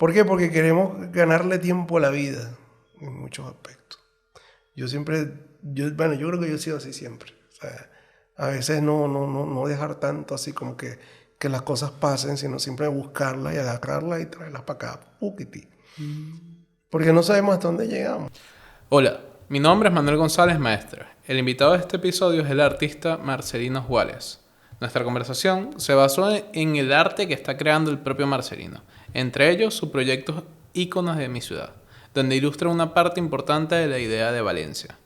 ¿Por qué? Porque queremos ganarle tiempo a la vida en muchos aspectos. Yo creo que yo he sido así siempre. O sea, a veces no dejar tanto así como que las cosas pasen, sino siempre buscarlas y agarrarlas y traerlas para acá. Poquití. Porque no sabemos hasta dónde llegamos. Hola, mi nombre es Manuel González Maestra. El invitado de este episodio es el artista Marcelino Juárez. Nuestra conversación se basó en el arte que está creando el propio Marcelino, entre ellos su proyecto Íconos de mi ciudad, donde ilustra una parte importante de la idea de Valencia.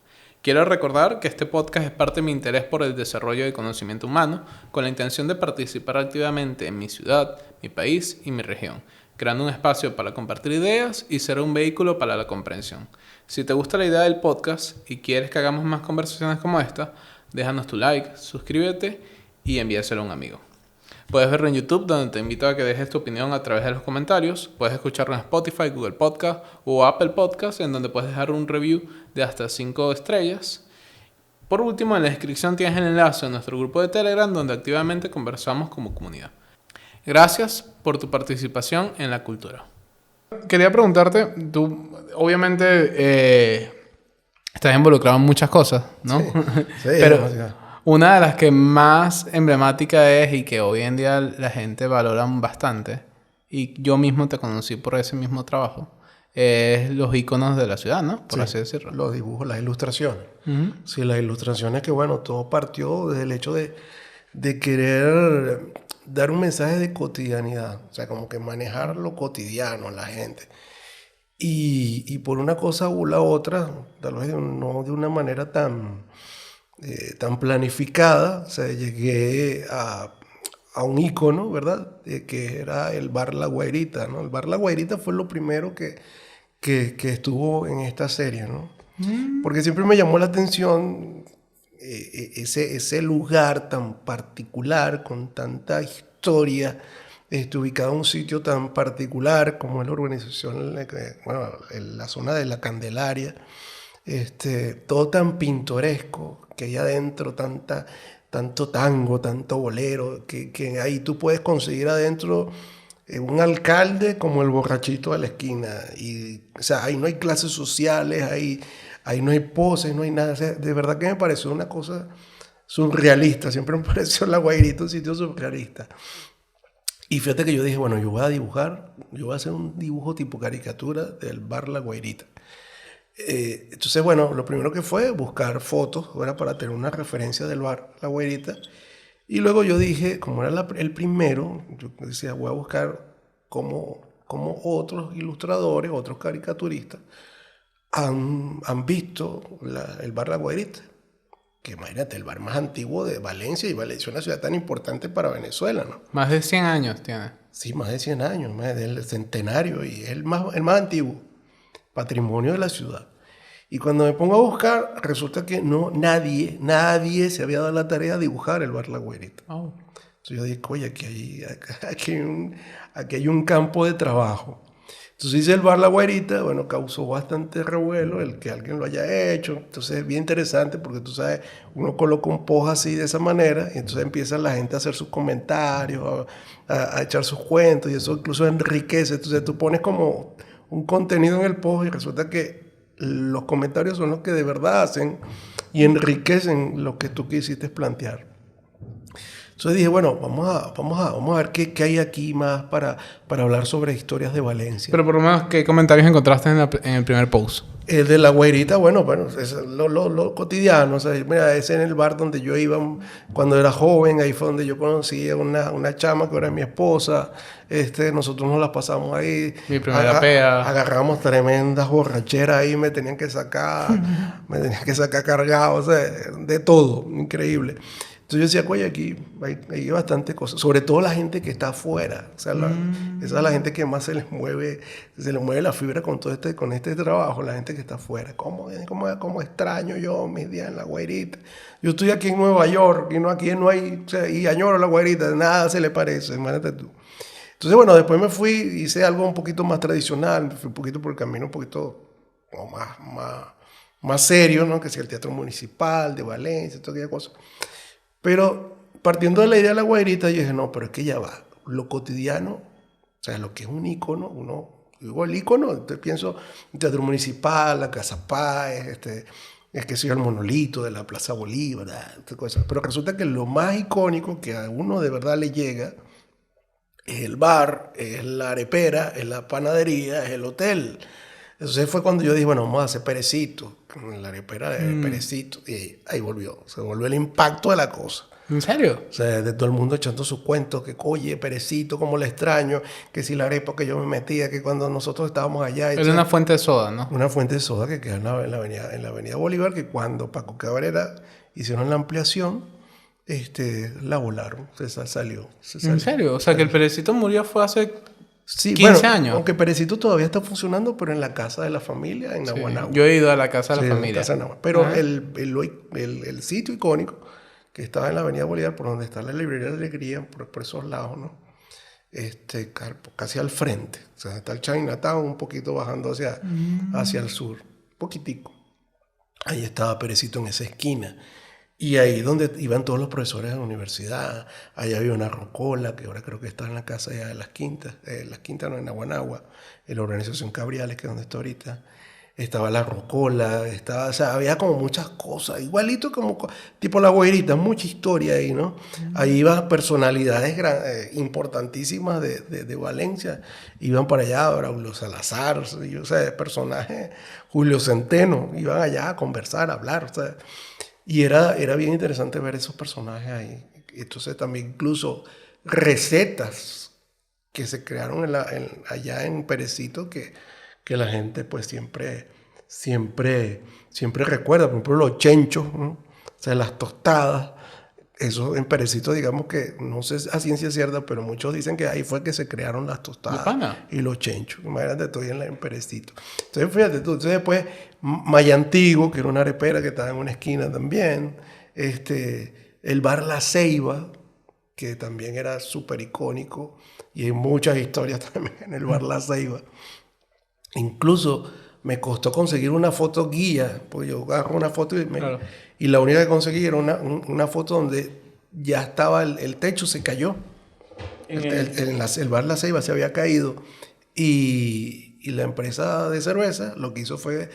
Quiero recordar que este podcast es parte de mi interés por el desarrollo del conocimiento humano, con la intención de participar activamente en mi ciudad, mi país y mi región, creando un espacio para compartir ideas y ser un vehículo para la comprensión. Si te gusta la idea del podcast y quieres que hagamos más conversaciones como esta, déjanos tu like, suscríbete y envíaselo a un amigo. Puedes verlo en YouTube, donde te invito a que dejes tu opinión a través de los comentarios. Puedes escucharlo en Spotify, Google Podcast o Apple Podcast, en donde puedes dejar un review de hasta 5 estrellas. Por último, en la descripción tienes el enlace a nuestro grupo de Telegram, donde activamente conversamos como comunidad. Gracias por tu participación en la cultura. Quería preguntarte, tú obviamente estás involucrado en muchas cosas, ¿no? Sí, Pero demasiado. una de las que más emblemática es y que hoy en día la gente valora bastante, y yo mismo te conocí por ese mismo trabajo, es los iconos de la ciudad, ¿no? Por así decirlo. Los dibujos, las ilustraciones. Uh-huh. Sí, las ilustraciones que, bueno, todo partió desde el hecho de querer dar un mensaje de cotidianidad. O sea, como que manejar lo cotidiano a la gente. Y por una cosa u la otra, tal vez no de una manera tan planificada, o sea, llegué a un ícono, ¿verdad? Que era el Bar La Guairita, ¿no? El Bar La Guairita fue lo primero que estuvo en esta serie, ¿no? Porque siempre me llamó la atención ese lugar tan particular, con tanta historia, ubicado en un sitio tan particular como es la urbanización, en la zona de la Candelaria, todo tan pintoresco, que hay adentro tanto tango, tanto bolero, que ahí tú puedes conseguir adentro un alcalde como el borrachito de la esquina. Y, o sea, ahí no hay clases sociales, ahí no hay poses, no hay nada. O sea, de verdad que me pareció una cosa surrealista. Siempre me pareció La Guairita un sitio surrealista. Y fíjate que yo dije, bueno, yo voy a dibujar, yo voy a hacer un dibujo tipo caricatura del Bar La Guairita. Entonces, bueno, lo primero que fue buscar fotos, era para tener una referencia del bar La Guairita. Y luego yo dije, como era el primero, yo decía, voy a buscar cómo otros ilustradores, otros caricaturistas han visto el bar La Guairita. Que imagínate, el bar más antiguo de Valencia, y Valencia es una ciudad tan importante para Venezuela, ¿no? Más de 100 años tiene. Sí, más de 100 años, más del centenario, y es el más antiguo. Patrimonio de la ciudad. Y cuando me pongo a buscar, resulta que nadie se había dado la tarea de dibujar el Bar La Guairita. Oh. Entonces yo dije, oye, aquí hay un campo de trabajo. Entonces hice el Bar La Guairita, bueno, causó bastante revuelo el que alguien lo haya hecho. Entonces es bien interesante porque tú sabes, uno coloca un post así de esa manera y entonces empieza la gente a hacer sus comentarios, a echar sus cuentos, y eso incluso enriquece. Entonces tú pones como un contenido en el post y resulta que los comentarios son los que de verdad hacen y enriquecen lo que tú quisiste plantear. Entonces dije, bueno, vamos a ver qué hay aquí más para hablar sobre historias de Valencia. Pero por lo menos, ¿qué comentarios encontraste en el primer post? El de La Guairita, bueno, es lo cotidiano. O sea, mira, ese en el bar donde yo iba cuando era joven, ahí fue donde yo conocí a una chama que era mi esposa. Nosotros nos la pasamos ahí. Mi primera pea. Agarramos tremendas borracheras ahí, me tenían que sacar cargado, o sea, de todo, increíble. Entonces yo decía, oye, aquí hay bastante cosas, sobre todo la gente que está afuera, o sea, esa es la gente que más se les mueve la fibra con este trabajo, la gente que está afuera. ¿Cómo extraño yo mis días en La Guairita? Yo estoy aquí en Nueva York y aquí no hay, o sea, y añoro La Guairita, nada se le parece, imagínate tú. Entonces, bueno, después me fui, hice algo un poquito más tradicional, me fui un poquito por el camino un poquito más serio, ¿no? Que sea el Teatro Municipal de Valencia, toda aquella cosa. Pero partiendo de la idea de La Guairita, yo dije, no, pero es que ya va. Lo cotidiano, o sea, lo que es un ícono, uno Digo, el ícono, entonces pienso en Teatro Municipal, la Casa Páez, es que soy el monolito de la Plaza Bolívar, estas cosas. Pero resulta que lo más icónico que a uno de verdad le llega es el bar, es la arepera, es la panadería, es el hotel. Entonces fue cuando yo dije, bueno, vamos a hacer Perecito, la arepera de Perecito, y ahí volvió, se volvió el impacto de la cosa. ¿En serio? O sea, de todo el mundo echando sus cuentos, que oye, Perecito, cómo le extraño, que si la arepa que yo me metía, que cuando nosotros estábamos allá... Era una fuente de soda, ¿no? Una fuente de soda que queda en la avenida Bolívar, que cuando Paco Cabrera hicieron la ampliación, la volaron, se salió. ¿En serio? O sea, que el Perecito murió fue hace Sí, 15 años. Aunque Perecito todavía está funcionando, pero en la casa de la familia, en Naguanagua. Yo he ido a la casa de la Sí, familia. casa de Naguanagua. Pero el sitio icónico, que estaba en la avenida Bolívar, por donde está la librería de la Alegría, por esos lados, ¿no? Casi al frente. O sea, está el Chinatown un poquito bajando hacia el sur. Poquitico. Ahí estaba Perecito en esa esquina. Y ahí donde iban todos los profesores de la universidad. Allá había una rocola, que ahora creo que está en la casa ya de Las Quintas. Las Quintas no, en Naguanagua. En la organización Cabriales, que es donde está ahorita. Estaba la rocola, o sea, había como muchas cosas, igualito como tipo La Guairita, mucha historia ahí, ¿no? Ahí iban personalidades importantísimas de Valencia, iban para allá, Braulio Salazar, o sea, personajes, Julio Centeno, iban allá a conversar, a hablar, o sea, y era bien interesante ver esos personajes ahí. Entonces también incluso recetas que se crearon allá en Perecito que la gente pues siempre recuerda. Por ejemplo, los chenchos, ¿no? O sea, las tostadas. Eso en Perecito, digamos que no sé a ciencia cierta, pero muchos dicen que ahí fue que se crearon las tostadas y los chenchos. Imagínate, estoy en Perecito. Entonces, fíjate tú. Entonces, después, Mayantigo, que era una arepera que estaba en una esquina también. El bar La Ceiba, que también era súper icónico. Y hay muchas historias también en el bar La Ceiba. Incluso me costó conseguir una foto guía, porque yo agarro una foto y la única que conseguí era una foto donde ya estaba el techo, se cayó. El bar La Ceiba se había caído y la empresa de cerveza lo que hizo fue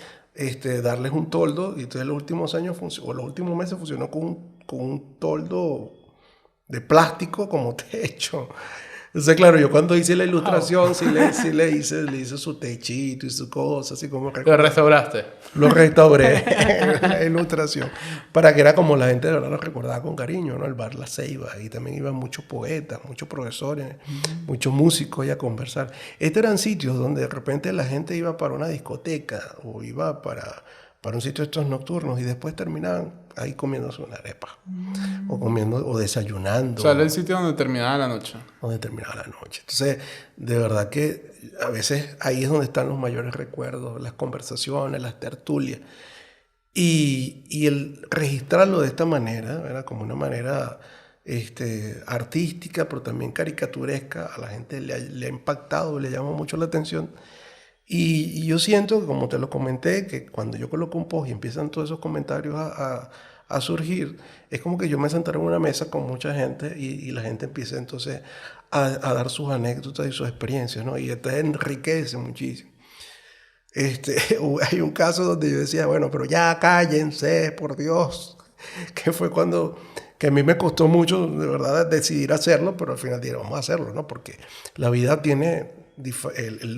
darles un toldo, y entonces los últimos años o los últimos meses funcionó con un toldo de plástico como techo. Entonces, claro, yo cuando hice la ilustración, sí le hice su techito y su cosa, así como... ¿Lo restauraste? Lo restauré, la ilustración, para que era como la gente de verdad lo recordaba con cariño, ¿no? El bar La Ceiba, y también iban muchos poetas, muchos profesores, muchos músicos a conversar. Estos eran sitios donde de repente la gente iba para una discoteca o iba para un sitio de estos nocturnos y después terminaban ahí comiéndose una arepa o desayunando. O sea, era el sitio donde terminaba la noche. Donde terminaba la noche. Entonces, de verdad que a veces ahí es donde están los mayores recuerdos, las conversaciones, las tertulias. Y el registrarlo de esta manera, era como una manera artística, pero también caricaturesca, a la gente le ha impactado, le llama mucho la atención. Y yo siento, como te lo comenté, que cuando yo coloco un post y empiezan todos esos comentarios a surgir, es como que yo me sentaré en una mesa con mucha gente y la gente empieza entonces a dar sus anécdotas y sus experiencias, ¿no? Y esto enriquece muchísimo. Hay un caso donde yo decía, bueno, pero ya cállense, por Dios, que fue que a mí me costó mucho, de verdad, decidir hacerlo, pero al final dije, vamos a hacerlo, ¿no? Porque la vida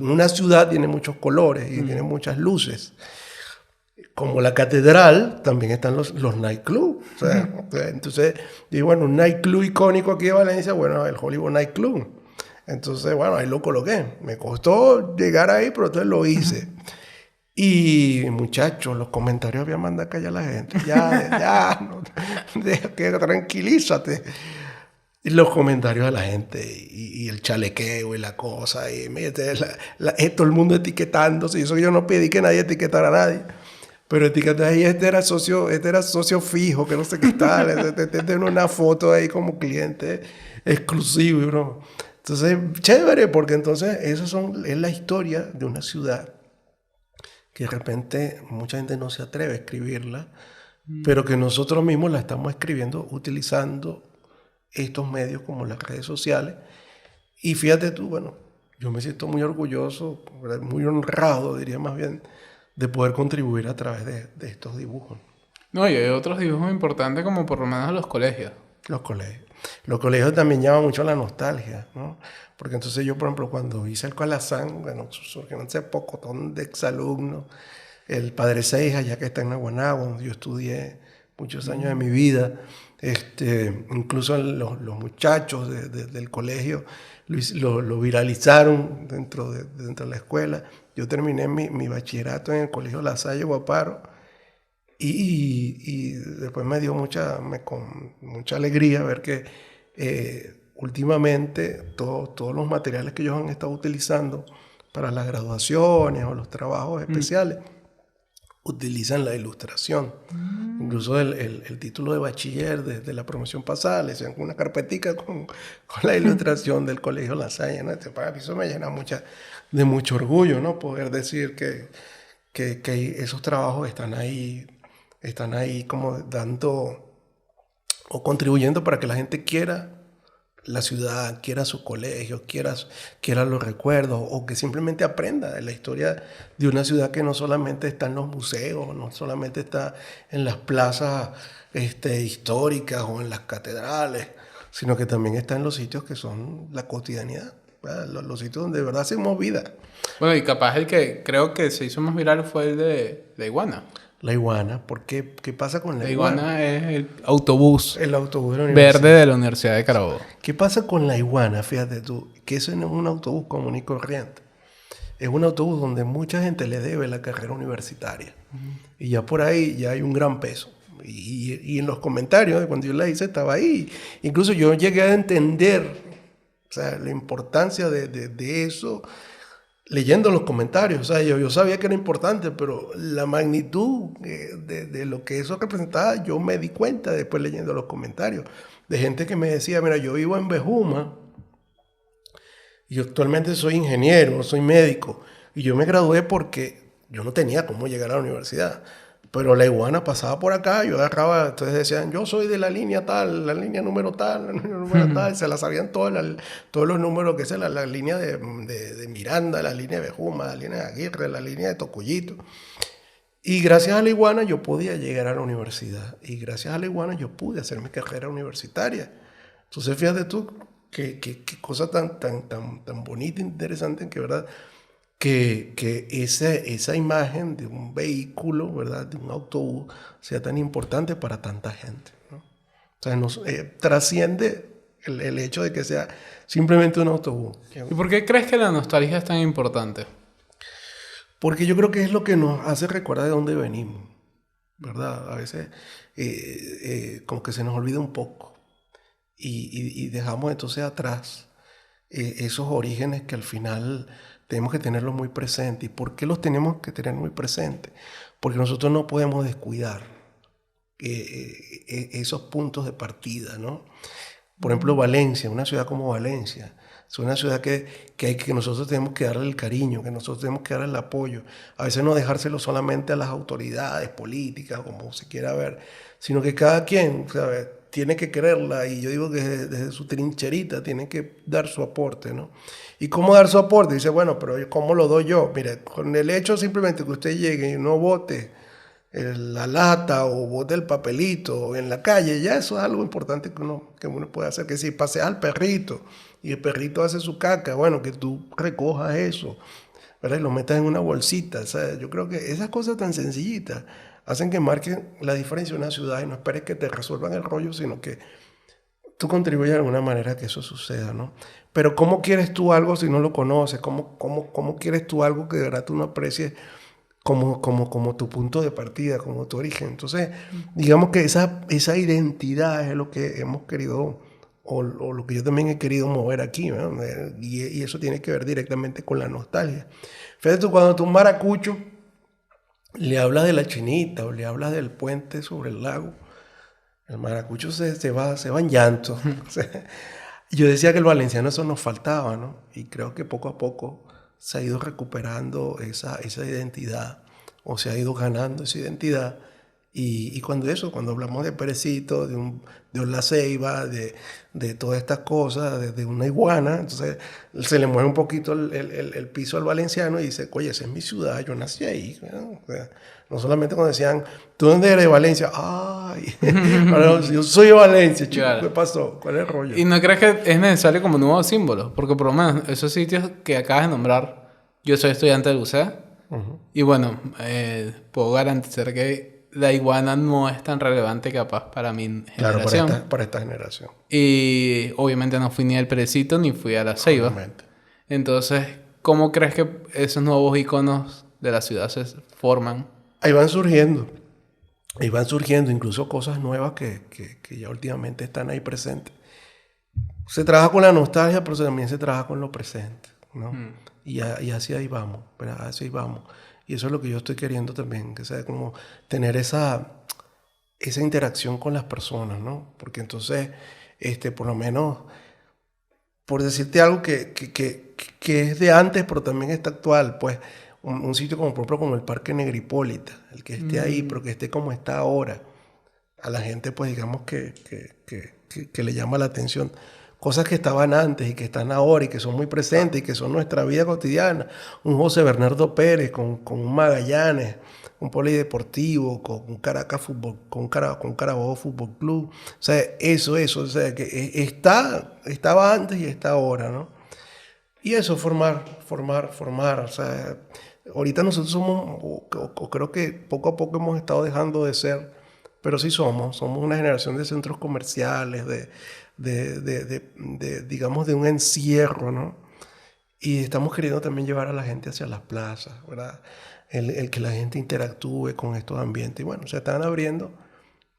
una ciudad tiene muchos colores y tiene muchas luces. Como la catedral, también están los nightclubs. O sea, entonces, digo, bueno, un nightclub icónico aquí de Valencia, bueno, el Hollywood Nightclub. Entonces, bueno, ahí lo coloqué. Me costó llegar ahí, pero entonces lo hice. Y, muchachos, los comentarios habían mandado a callar a la gente. Que tranquilízate. Y los comentarios de la gente y el chalequeo y la cosa. Y todo el mundo etiquetándose. Y eso yo no pedí que nadie etiquetara a nadie. Pero etiqueté ahí, este era socio fijo, que no sé qué tal. Tiene una foto ahí como cliente exclusivo, bro. Entonces, chévere, porque entonces es la historia de una ciudad que de repente mucha gente no se atreve a escribirla, pero que nosotros mismos la estamos escribiendo utilizando estos medios como las redes sociales. Y fíjate tú, bueno, yo me siento muy orgulloso, ¿verdad? Muy honrado, diría más bien, de poder contribuir a través de estos dibujos. No, y hay otros dibujos importantes como por lo menos los colegios. Los colegios. Los colegios también llaman mucho la nostalgia, ¿no? Porque entonces yo, por ejemplo, cuando hice el Calazán, bueno, surgieron hace poco ton de exalumnos, el Padre Seija, ya que está en Aguanagua, donde yo estudié muchos años de mi vida, incluso los muchachos del colegio lo viralizaron dentro de la escuela. Yo terminé mi bachillerato en el Colegio La Salle Guaparo, y después me dio con mucha alegría ver que últimamente todos los materiales que ellos han estado utilizando para las graduaciones o los trabajos especiales utilizan la ilustración. Incluso el título de bachiller de la promoción pasada le hacían una carpetica con la ilustración del Colegio La Salle, ¿no? Para mí eso me llena de mucho orgullo, ¿no? Poder decir que esos trabajos están ahí como dando o contribuyendo para que la gente quiera la ciudad, quiera su colegio, quiera los recuerdos, o que simplemente aprenda de la historia de una ciudad que no solamente está en los museos, no solamente está en las plazas históricas o en las catedrales, sino que también está en los sitios que son la cotidianidad, los sitios donde de verdad hacemos vida. Bueno, y capaz el que creo que se hizo más viral fue el de la iguana. La iguana, ¿por qué? ¿Qué pasa con la iguana? La iguana es el autobús de la universidad verde de la Universidad de Carabobo. ¿Qué pasa con la iguana? Fíjate tú, que eso no es un autobús común y corriente. Es un autobús donde mucha gente le debe la carrera universitaria. Y ya por ahí ya hay un gran peso. Y en los comentarios, cuando yo la hice, estaba ahí. Incluso yo llegué a entender, o sea, la importancia de eso leyendo los comentarios. O sea, yo sabía que era importante, pero la magnitud de lo que eso representaba, yo me di cuenta después leyendo los comentarios. De gente que me decía, mira, yo vivo en Bejuma, y yo actualmente soy ingeniero, soy médico, y yo me gradué porque yo no tenía cómo llegar a la universidad. Pero la iguana pasaba por acá, yo agarraba, entonces decían, yo soy de la línea tal, la línea número tal, la línea número tal, se la sabían todos los números, que es la línea de Miranda, la línea de Bejuma, la línea de Aguirre, la línea de Tocuyito. Y gracias a la iguana yo podía llegar a la universidad, y gracias a la iguana yo pude hacer mi carrera universitaria. Entonces fíjate tú, qué cosa tan bonita e interesante, que verdad, que esa imagen de un vehículo, ¿verdad?, de un autobús, sea tan importante para tanta gente, ¿no? O sea, trasciende el hecho de que sea simplemente un autobús. ¿Y por qué crees que la nostalgia es tan importante? Porque yo creo que es lo que nos hace recordar de dónde venimos, ¿verdad? A veces como que se nos olvida un poco y dejamos entonces atrás esos orígenes que al final tenemos que tenerlos muy presentes. ¿Y por qué los tenemos que tener muy presentes? Porque nosotros no podemos descuidar esos puntos de partida, ¿no? Por ejemplo, Valencia, una ciudad como Valencia, es una ciudad que nosotros tenemos que darle el cariño, que nosotros tenemos que darle el apoyo. A veces no dejárselo solamente a las autoridades políticas, como se quiera ver, sino que cada quien, ¿sabes?, tiene que quererla, y yo digo que desde su trincherita tiene que dar su aporte, ¿no? ¿Y cómo dar su aporte? Dice, bueno, pero ¿cómo lo doy yo? Mire, con el hecho simplemente que usted llegue y no bote la lata o bote el papelito en la calle, ya eso es algo importante que uno puede hacer. Que si paseas al perrito y el perrito hace su caca, bueno, que tú recojas eso, ¿verdad?, y lo metas en una bolsita. O sea, yo creo que esas cosas tan sencillitas hacen que marquen la diferencia de una ciudad, y no esperes que te resuelvan el rollo, sino que tú contribuyes de alguna manera a que eso suceda, ¿no? Pero ¿cómo quieres tú algo si no lo conoces? ¿Cómo quieres tú algo que de verdad tú no aprecies como tu punto de partida, como tu origen? Entonces, digamos que esa identidad es lo que hemos querido, o lo que yo también he querido mover aquí, ¿no? Y eso tiene que ver directamente con la nostalgia. Fíjate tú, cuando tú un maracucho le hablas de la Chinita o le hablas del puente sobre el lago, el maracucho se va en llanto. Yo decía que el valenciano eso nos faltaba, ¿no? Y creo que poco a poco se ha ido recuperando esa identidad, o se ha ido ganando esa identidad, Y cuando hablamos de Perecito, de un La Ceiba, de todas estas cosas, de una iguana, entonces se le mueve un poquito el piso al valenciano y dice, oye, esa es mi ciudad, yo nací ahí, ¿no? O sea, no solamente cuando decían, ¿tú dónde eres? De Valencia. Ay, ahora, yo soy de Valencia, chico, Claro. ¿qué pasó? ¿Cuál es el rollo? ¿Y no crees que es necesario como nuevos símbolos? Porque por lo menos esos sitios que acabas de nombrar, yo soy estudiante del UCEA, y bueno, puedo garantizar que la iguana no es tan relevante capaz para mi Claro, generación. para esta generación. Y obviamente no fui ni al Perecito ni fui a la Ceiba. Obviamente. Entonces, ¿cómo crees que esos nuevos iconos de la ciudad se forman? Ahí van surgiendo incluso cosas nuevas que ya últimamente están ahí presentes. Se trabaja con la nostalgia, pero también se trabaja con lo presente, ¿no? Y así ahí vamos, ¿verdad? Así ahí vamos. Y eso es lo que yo estoy queriendo también, que sea como tener esa interacción con las personas, ¿no? Porque entonces, por lo menos, por decirte algo que es de antes, pero también está actual, pues un sitio como, por ejemplo, como el Parque Negripólita, el que esté ahí, pero que esté como está ahora, a la gente, pues digamos que le llama la atención. Cosas que estaban antes y que están ahora y que son muy presentes y que son nuestra vida cotidiana. Un José Bernardo Pérez con un Magallanes, un polideportivo, con un Caracas Fútbol, con Carabobo Fútbol Club. O sea, eso, o sea, que estaba antes y está ahora, ¿no? Y eso, formar. O sea, ahorita nosotros somos, o creo que poco a poco hemos estado dejando de ser, pero sí somos una generación de centros comerciales, digamos, de un encierro, ¿no? Y estamos queriendo también llevar a la gente hacia las plazas, ¿verdad? El que la gente interactúe con estos ambientes. Y bueno, se están abriendo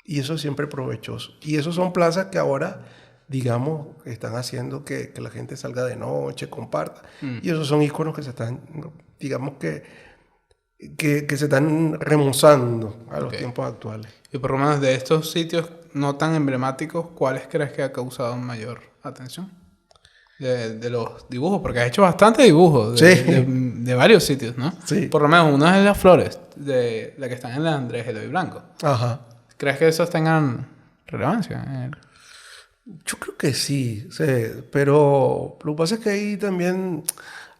y eso es siempre provechoso. Y esos son plazas que ahora, digamos, están haciendo que la gente salga de noche, comparta. Y esos son iconos que se están, digamos que se están remozando a los tiempos actuales. Y por lo menos de estos sitios no tan emblemáticos, ¿cuáles crees que ha causado mayor atención? De los dibujos, porque has hecho bastante dibujos de varios sitios, ¿no? Sí. Por lo menos una es las flores, de la que están en la Andrés Eloy Blanco. Ajá. ¿Crees que esos tengan relevancia? Yo creo que sí, pero lo que pasa es que ahí también,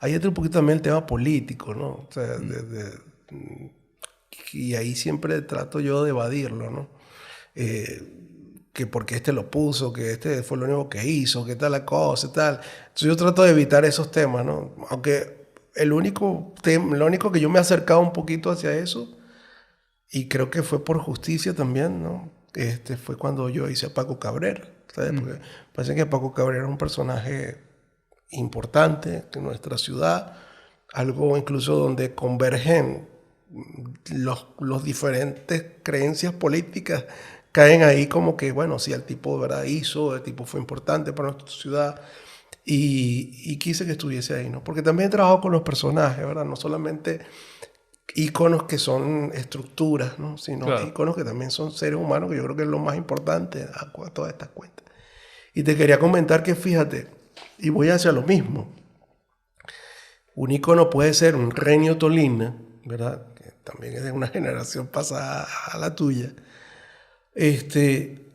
ahí entra un poquito también el tema político, ¿no? O sea, y ahí siempre trato yo de evadirlo, ¿no? Que porque lo puso, que fue lo único que hizo, que tal la cosa y tal. Entonces yo trato de evitar esos temas, ¿no? Aunque lo único que yo me he acercado un poquito hacia eso, y creo que fue por justicia también, ¿no? Fue cuando yo hice a Paco Cabrera, ¿sabes? Porque parece que Paco Cabrera es un personaje importante en nuestra ciudad, algo incluso donde convergen los diferentes creencias políticas, caen ahí como que, bueno, sí, el tipo, ¿verdad? El tipo fue importante para nuestra ciudad y quise que estuviese ahí, ¿no? Porque también he trabajado con los personajes, ¿verdad? No solamente íconos que son estructuras, ¿no? Sino claro, íconos que también son seres humanos, que yo creo que es lo más importante a todas estas cuentas. Y te quería comentar que, fíjate, y voy hacia lo mismo, un ícono puede ser un Renio Tolina, ¿verdad? Que también es de una generación pasada a la tuya,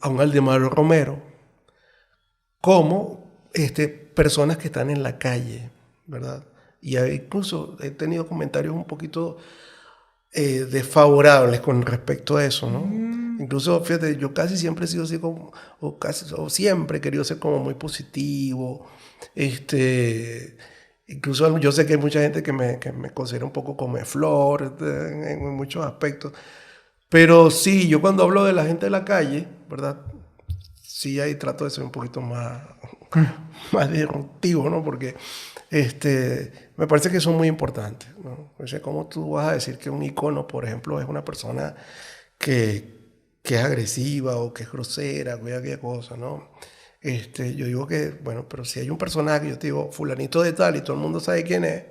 a un Aldemaro Romero, como personas que están en la calle, ¿verdad? Y incluso he tenido comentarios un poquito desfavorables con respecto a eso, ¿no? Incluso, fíjate, yo casi siempre he sido así como, o siempre he querido ser como muy positivo. Incluso yo sé que hay mucha gente que me considera un poco come flor en muchos aspectos. Pero sí, yo cuando hablo de la gente de la calle, ¿verdad? Sí, ahí trato de ser un poquito más disruptivo, ¿no? Porque me parece que son muy importantes, ¿no? O sea, ¿cómo tú vas a decir que un icono, por ejemplo, es una persona que es agresiva o que es grosera, o aquella cosa, ¿no? Yo digo que, bueno, pero si hay un personaje, yo te digo, fulanito de tal, y todo el mundo sabe quién es,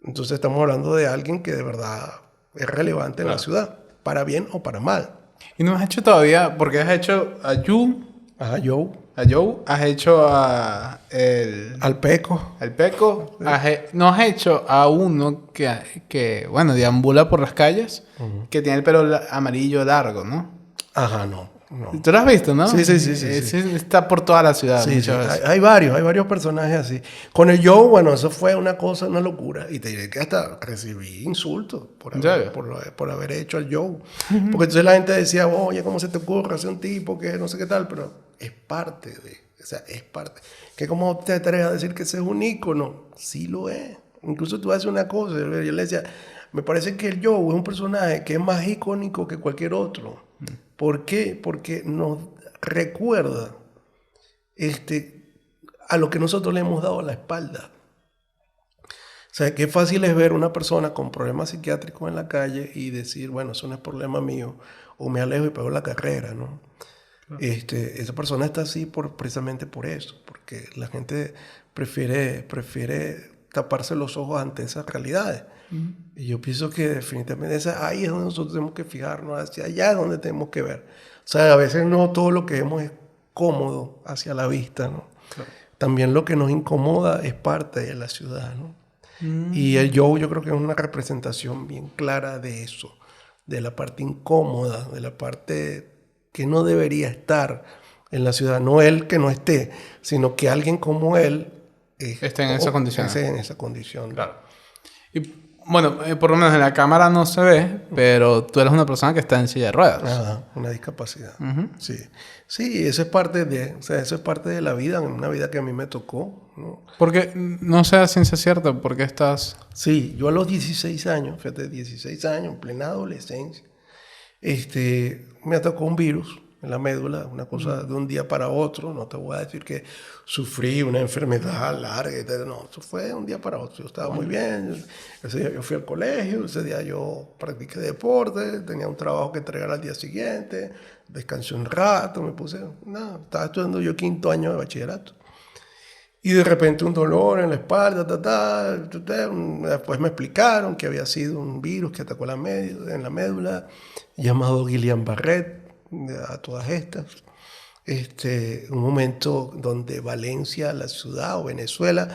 entonces estamos hablando de alguien que de verdad es relevante en la ciudad, para bien o para mal. Y no has hecho todavía, porque has hecho a Yu. Ajá, Joe. A Joe, has hecho a Al Peco. al Peco, no has hecho a uno que bueno, deambula por las calles, que tiene el pelo amarillo largo, ¿no? Ajá, no. ¿Tú lo has visto, no? Sí. Ese está por toda la ciudad Sí, muchas veces. hay varios personajes así. Con el Joe, bueno, eso fue una cosa, una locura. Y te diré que hasta recibí insultos ¿En serio? por haber hecho al Joe. Porque entonces la gente decía, oye, ¿cómo se te ocurre hacer un tipo que no sé qué tal? Pero es parte de, o sea, es parte. Que como te atreves a decir que ese es un ícono, sí lo es. Incluso tú haces una cosa, yo le decía, me parece que el Joe es un personaje que es más icónico que cualquier otro. ¿Por qué? Porque nos recuerda a lo que nosotros le hemos dado la espalda. O sea, qué fácil es ver una persona con problemas psiquiátricos en la calle y decir, bueno, eso no es problema mío, o me alejo y pego la carrera, ¿no? Claro. Esa persona está así precisamente por eso, porque la gente prefiere taparse los ojos ante esas realidades. Y yo pienso que definitivamente ahí es donde nosotros tenemos que fijarnos, hacia allá es donde tenemos que ver. O sea, a veces no todo lo que vemos es cómodo hacia la vista, ¿no? Claro. También lo que nos incomoda es parte de la ciudad, ¿no? Y el Joe yo creo que es una representación bien clara de eso, de la parte incómoda, de la parte que no debería estar en la ciudad. No él que no esté, sino que alguien como él esté en esa condición. Esté en esa condición. Claro. Y bueno, por lo menos en la cámara no se ve, pero tú eres una persona que está en silla de ruedas. Ajá, una discapacidad. Sí. Sí, eso es parte de la vida, una vida que a mí me tocó, ¿no? Porque, no sé a ciencia cierta, ¿por qué estás...? Sí, yo a los 16 años, fíjate, 16 años, en plena adolescencia, me tocó un virus en la médula, una cosa de un día para otro. No te voy a decir que sufrí una enfermedad larga, no, eso fue de un día para otro. Yo estaba muy bien, ese día yo fui al colegio, ese día yo practiqué deporte, tenía un trabajo que entregar al día siguiente, descansé un rato, estaba estudiando yo 5º año de bachillerato. Y de repente un dolor en la espalda, después me explicaron que había sido un virus que atacó en la médula, llamado Guillain-Barré, a todas estas. Un momento donde Valencia, la ciudad, o Venezuela,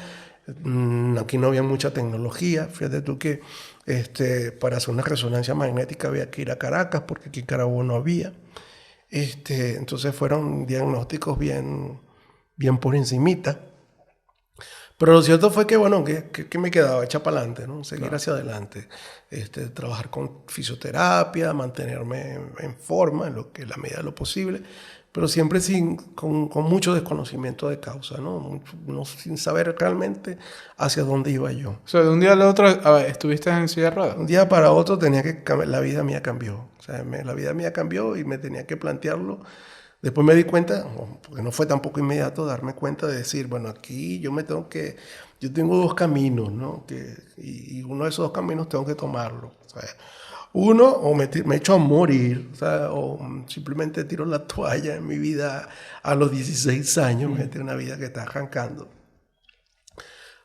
aquí no había mucha tecnología. Fíjate tú que para hacer una resonancia magnética había que ir a Caracas, porque aquí en Carabobo no había. Entonces fueron diagnósticos bien por encimita. Pero lo cierto fue que, bueno, que me quedaba echar para adelante, ¿no? Seguir hacia adelante. Trabajar con fisioterapia, mantenerme en forma, en la medida de lo posible, pero siempre con mucho desconocimiento de causa, ¿no? Sin saber realmente hacia dónde iba yo. O sea, de un día al otro estuviste en silla de ruedas. Un día para otro tenía que cambiar, la vida mía cambió. O sea, la vida mía cambió y me tenía que plantearlo. Después me di cuenta, porque no fue tampoco inmediato, darme cuenta de decir, bueno, aquí yo tengo 2 caminos, ¿no? Y uno de esos 2 caminos tengo que tomarlo. O sea, uno, o me echo a morir, o simplemente tiro la toalla en mi vida a los 16 años, una vida que está arrancando.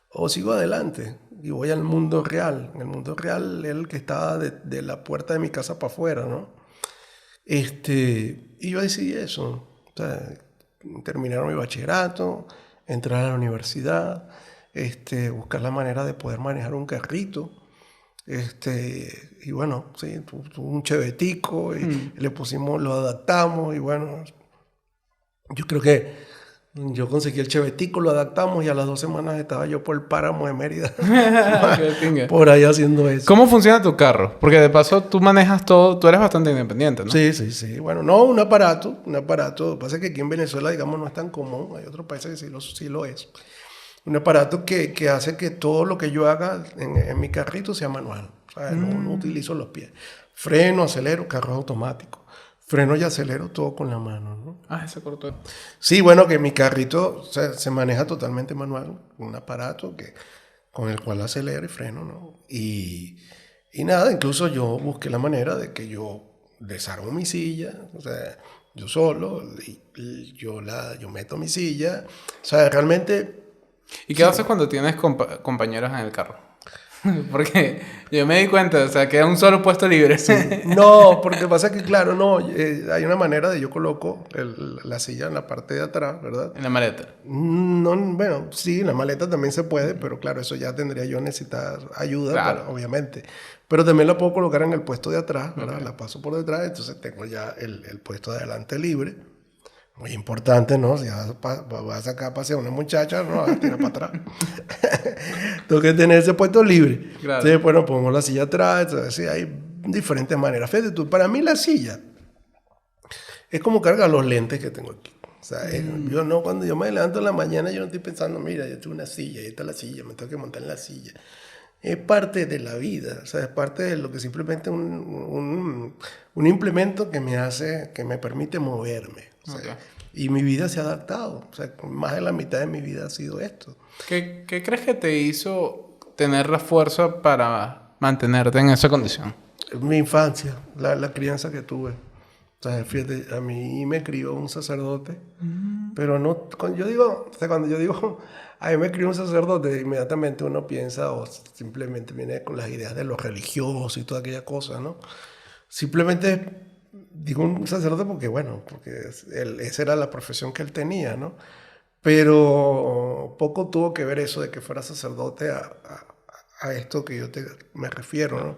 O sigo adelante y voy al mundo real. En el mundo real es el que estaba de la puerta de mi casa para afuera, ¿no? Y yo decidí eso, o sea, terminar mi bachillerato, entrar a la universidad, buscar la manera de poder manejar un carrito, y bueno, sí, tuvo un chevetico y lo adaptamos y bueno, yo creo que yo conseguí el chevetico, lo adaptamos y a las 2 semanas estaba yo por el páramo de Mérida. Por ahí haciendo eso. ¿Cómo funciona tu carro? Porque de paso tú manejas todo, tú eres bastante independiente, ¿no? Sí. Bueno, no, un aparato. Lo que pasa es que aquí en Venezuela, digamos, no es tan común. Hay otros países que sí lo es. Un aparato que hace que todo lo que yo haga en mi carrito sea manual. O sea, no utilizo los pies. Freno, acelero, carro automático. Freno y acelero todo con la mano, ¿no? Se cortó. Sí, bueno, que mi carrito se maneja totalmente manual. Un aparato con el cual acelero y freno, ¿no? Y nada, incluso yo busqué la manera de que yo desarmo mi silla, o sea, yo solo, y yo meto mi silla. O sea, realmente... ¿Y qué haces cuando tienes compañeros en el carro? Porque Yo me di cuenta, o sea, queda un solo puesto libre. Sí. No, porque pasa que, claro, no, hay una manera de yo coloco la silla en la parte de atrás, ¿verdad? En la maleta. No, bueno, sí, la maleta también se puede, pero claro, eso ya tendría yo necesitar ayuda, Claro. obviamente. Pero también la puedo colocar en el puesto de atrás, ¿verdad? Ok. La paso por detrás, entonces tengo ya el puesto de adelante libre. Muy importante, ¿no? Si vas a sacar a pasear a una muchacha, no vas a tirar para atrás. Tengo que tener ese puesto libre. Claro. Entonces, bueno, pongo la silla atrás, entonces sí, hay diferentes maneras. Fíjate tú, para mí la silla es como cargar los lentes que tengo aquí. O sea, yo no, cuando yo me levanto en la mañana, yo no estoy pensando, mira, yo tengo una silla, ahí está la silla, me tengo que montar en la silla. Es parte de la vida, o sea, es parte de lo que simplemente un implemento que me hace, que me permite moverme. O sea, Ok. y mi vida se ha adaptado, o sea, más de la mitad de mi vida ha sido esto. ¿Qué crees que te hizo tener la fuerza para mantenerte en esa condición? Mi infancia, la crianza que tuve. O sea, fíjate, a mí me crió un sacerdote, pero no, cuando yo digo, o sea, cuando yo digo, a mí me crió un sacerdote, inmediatamente uno piensa o simplemente viene con las ideas de lo religioso y toda aquella cosa, ¿no? Simplemente digo un sacerdote porque, bueno, porque esa era la profesión que él tenía, ¿no? Pero poco tuvo que ver eso de que fuera sacerdote a esto que me refiero, ¿no?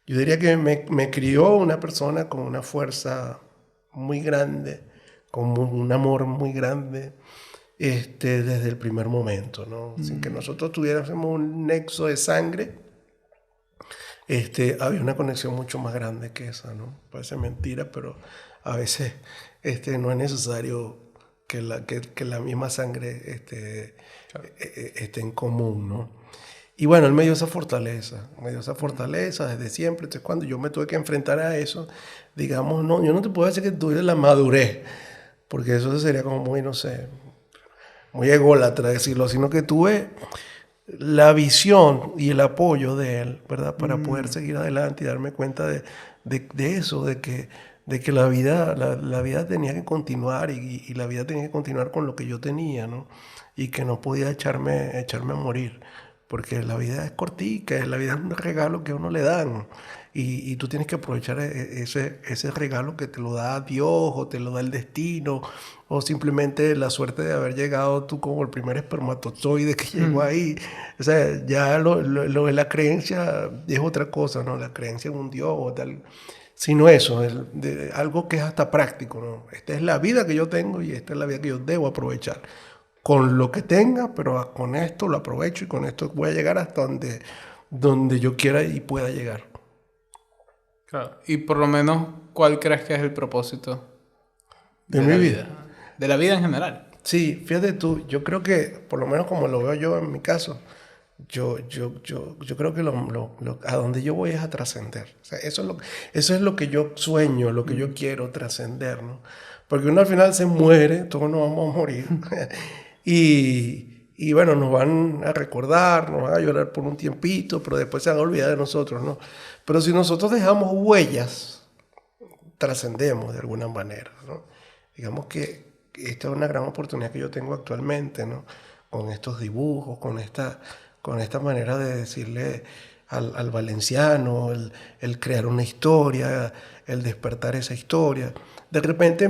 Yo diría que me crió una persona con una fuerza muy grande, con un amor muy grande, desde el primer momento, ¿no? Sin que nosotros tuviéramos un nexo de sangre, había una conexión mucho más grande que esa, ¿no? Parece mentira, pero a veces no es necesario que la misma sangre esté en común, ¿no? Y bueno, él me dio esa fortaleza desde siempre. Entonces, cuando yo me tuve que enfrentar a eso, digamos, no, yo no te puedo decir que tuve la madurez, porque eso sería como muy, no sé, muy ególatra decirlo, sino que tuve la visión y el apoyo de él, ¿verdad? Para poder seguir adelante y darme cuenta de eso, de que la vida tenía que continuar y la vida tenía que continuar con lo que yo tenía, ¿no? Y que no podía echarme a morir, porque la vida es cortica, la vida es un regalo que a uno le dan. Y tú tienes que aprovechar ese regalo que te lo da Dios o te lo da el destino o simplemente la suerte de haber llegado tú como el primer espermatozoide que llegó ahí. O sea, ya lo de la creencia es otra cosa, ¿no? La creencia en un Dios o tal, sino eso, algo que es hasta práctico, ¿no? Esta es la vida que yo tengo y esta es la vida que yo debo aprovechar. Con lo que tenga, pero con esto lo aprovecho y con esto voy a llegar hasta donde yo quiera y pueda llegar. Claro. Y por lo menos, ¿cuál crees que es el propósito De de mi la vida. vida? De la vida en general. Sí, fíjate tú, yo creo que, por lo menos como lo veo yo en mi caso, yo creo que a donde yo voy es a trascender. O sea, eso es lo que yo sueño, lo que yo quiero trascender, ¿no? Porque uno al final se muere, todos nos vamos a morir. Y bueno, nos van a recordar, nos van a llorar por un tiempito, pero después se van a olvidar de nosotros, ¿no? Pero si nosotros dejamos huellas, trascendemos de alguna manera, ¿no? Digamos que esta es una gran oportunidad que yo tengo actualmente, ¿no? Con estos dibujos, con esta manera de decirle al valenciano, el crear una historia, el despertar esa historia. De repente,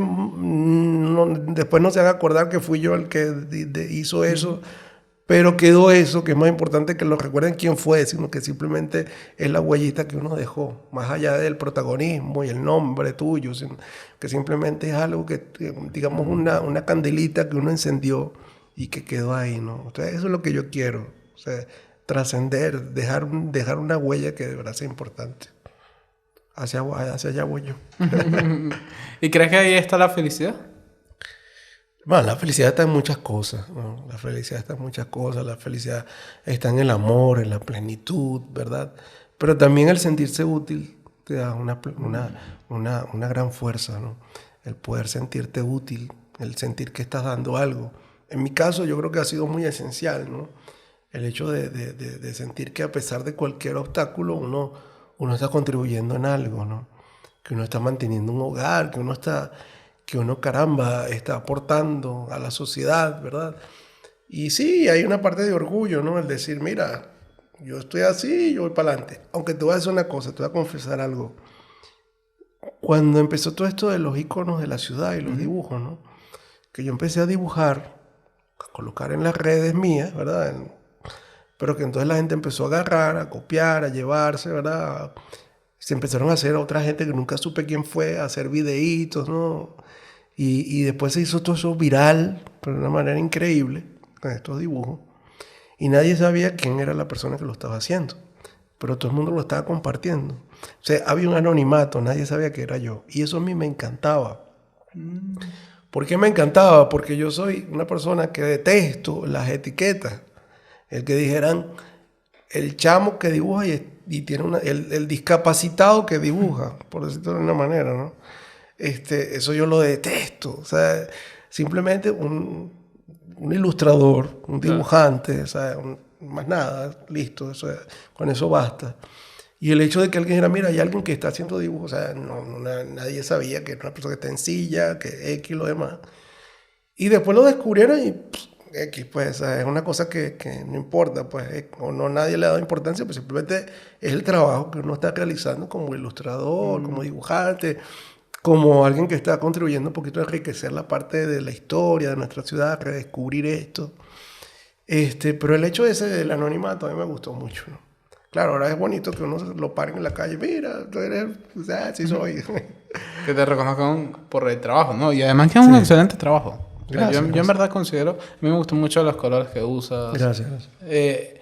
después no se van a acordar que fui yo el que hizo eso, pero quedó eso, que es más importante que lo recuerden quién fue, sino que simplemente es la huellita que uno dejó, más allá del protagonismo y el nombre tuyo, sino que simplemente es algo que, digamos, una candelita que uno encendió y que quedó ahí, ¿no? O sea, eso es lo que yo quiero, o sea, trascender, dejar una huella que de verdad sea importante. Hacia allá voy yo. ¿Y crees que ahí está la felicidad? Bueno, la felicidad está en muchas cosas, ¿no? La felicidad está en muchas cosas. La felicidad está en el amor, en la plenitud, ¿verdad? Pero también el sentirse útil te da una gran fuerza, ¿no? El poder sentirte útil, el sentir que estás dando algo. En mi caso, yo creo que ha sido muy esencial, ¿no? El hecho de sentir que a pesar de cualquier obstáculo, uno está contribuyendo en algo, ¿no? Que uno está manteniendo un hogar, que uno, caramba, está aportando a la sociedad, ¿verdad? Y sí, hay una parte de orgullo, ¿no? El decir, mira, yo estoy así, yo voy para adelante. Aunque te voy a decir una cosa, te voy a confesar algo. Cuando empezó todo esto de los iconos de la ciudad y los dibujos, ¿no? Que yo empecé a dibujar, a colocar en las redes mías, ¿verdad? Pero que entonces la gente empezó a agarrar, a copiar, a llevarse, ¿verdad? Se empezaron a hacer otra gente que nunca supe quién fue, a hacer videitos, ¿no? Y después se hizo todo eso viral, pero de una manera increíble, con estos dibujos. Y nadie sabía quién era la persona que lo estaba haciendo. Pero todo el mundo lo estaba compartiendo. O sea, había un anonimato, nadie sabía que era yo. Y eso a mí me encantaba. ¿Por qué me encantaba? Porque yo soy una persona que detesto las etiquetas. El que dijeran, el chamo que dibuja y tiene el discapacitado que dibuja, por decirlo de una manera, ¿no? Eso yo lo detesto. O sea, simplemente un ilustrador, un dibujante, o sea, más nada, listo, con eso basta. Y el hecho de que alguien dijera, mira, hay alguien que está haciendo dibujos, o sea, nadie sabía que era una persona que está en silla, que X y lo demás. Y después lo descubrieron y X, pues, o sea, es una cosa que no importa, pues, o no nadie le ha dado importancia, pues simplemente es el trabajo que uno está realizando como ilustrador, como dibujante, como alguien que está contribuyendo un poquito a enriquecer la parte de la historia de nuestra ciudad, redescubrir esto. Pero el hecho ese del anonimato a mí me gustó mucho, ¿no? Claro, ahora es bonito que uno lo paren en la calle. Mira, tú eres, o sea, sí soy. Que te reconozcan por el trabajo, ¿no? Y además que es un excelente trabajo. Gracias, yo en verdad considero, a mí me gustan mucho los colores que usas. Gracias. El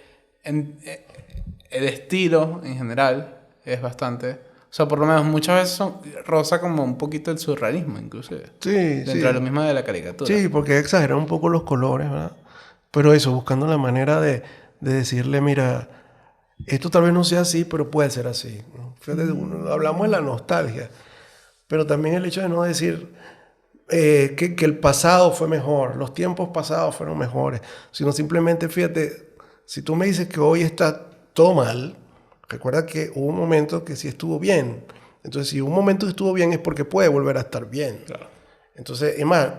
estilo en general es bastante... O sea, por lo menos muchas veces roza como un poquito el surrealismo, inclusive. Sí, dentro sí. de lo mismo de la caricatura. Sí, porque exagerar un poco los colores, ¿verdad? Pero eso, buscando la manera de decirle, mira, esto tal vez no sea así, pero puede ser así, ¿no? Fíjate, hablamos de la nostalgia, pero también el hecho de no decir que el pasado fue mejor, los tiempos pasados fueron mejores, sino simplemente, fíjate, si tú me dices que hoy está todo mal, recuerda que hubo un momento que sí estuvo bien. Entonces, si un momento estuvo bien es porque puede volver a estar bien. Claro. Entonces, es más,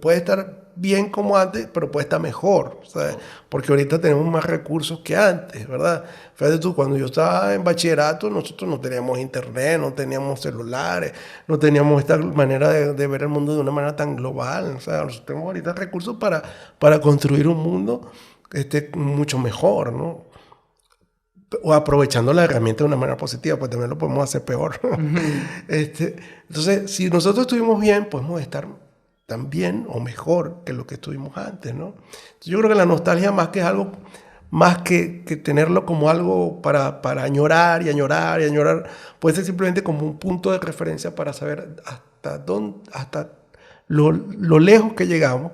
puede estar bien como antes, pero puede estar mejor, ¿sabes? Porque ahorita tenemos más recursos que antes, ¿verdad? Fíjate tú, cuando yo estaba en bachillerato, nosotros no teníamos internet, no teníamos celulares, no teníamos esta manera de ver el mundo de una manera tan global. O sea, nosotros tenemos ahorita recursos para construir un mundo mucho mejor, ¿no? O aprovechando la herramienta de una manera positiva, pues también lo podemos hacer peor. Entonces, si nosotros estuvimos bien, podemos estar tan bien o mejor que lo que estuvimos antes, ¿no? Entonces, yo creo que la nostalgia más que es algo, más que tenerlo como algo para añorar y añorar y añorar, puede ser simplemente como un punto de referencia para saber hasta lo lejos que llegamos,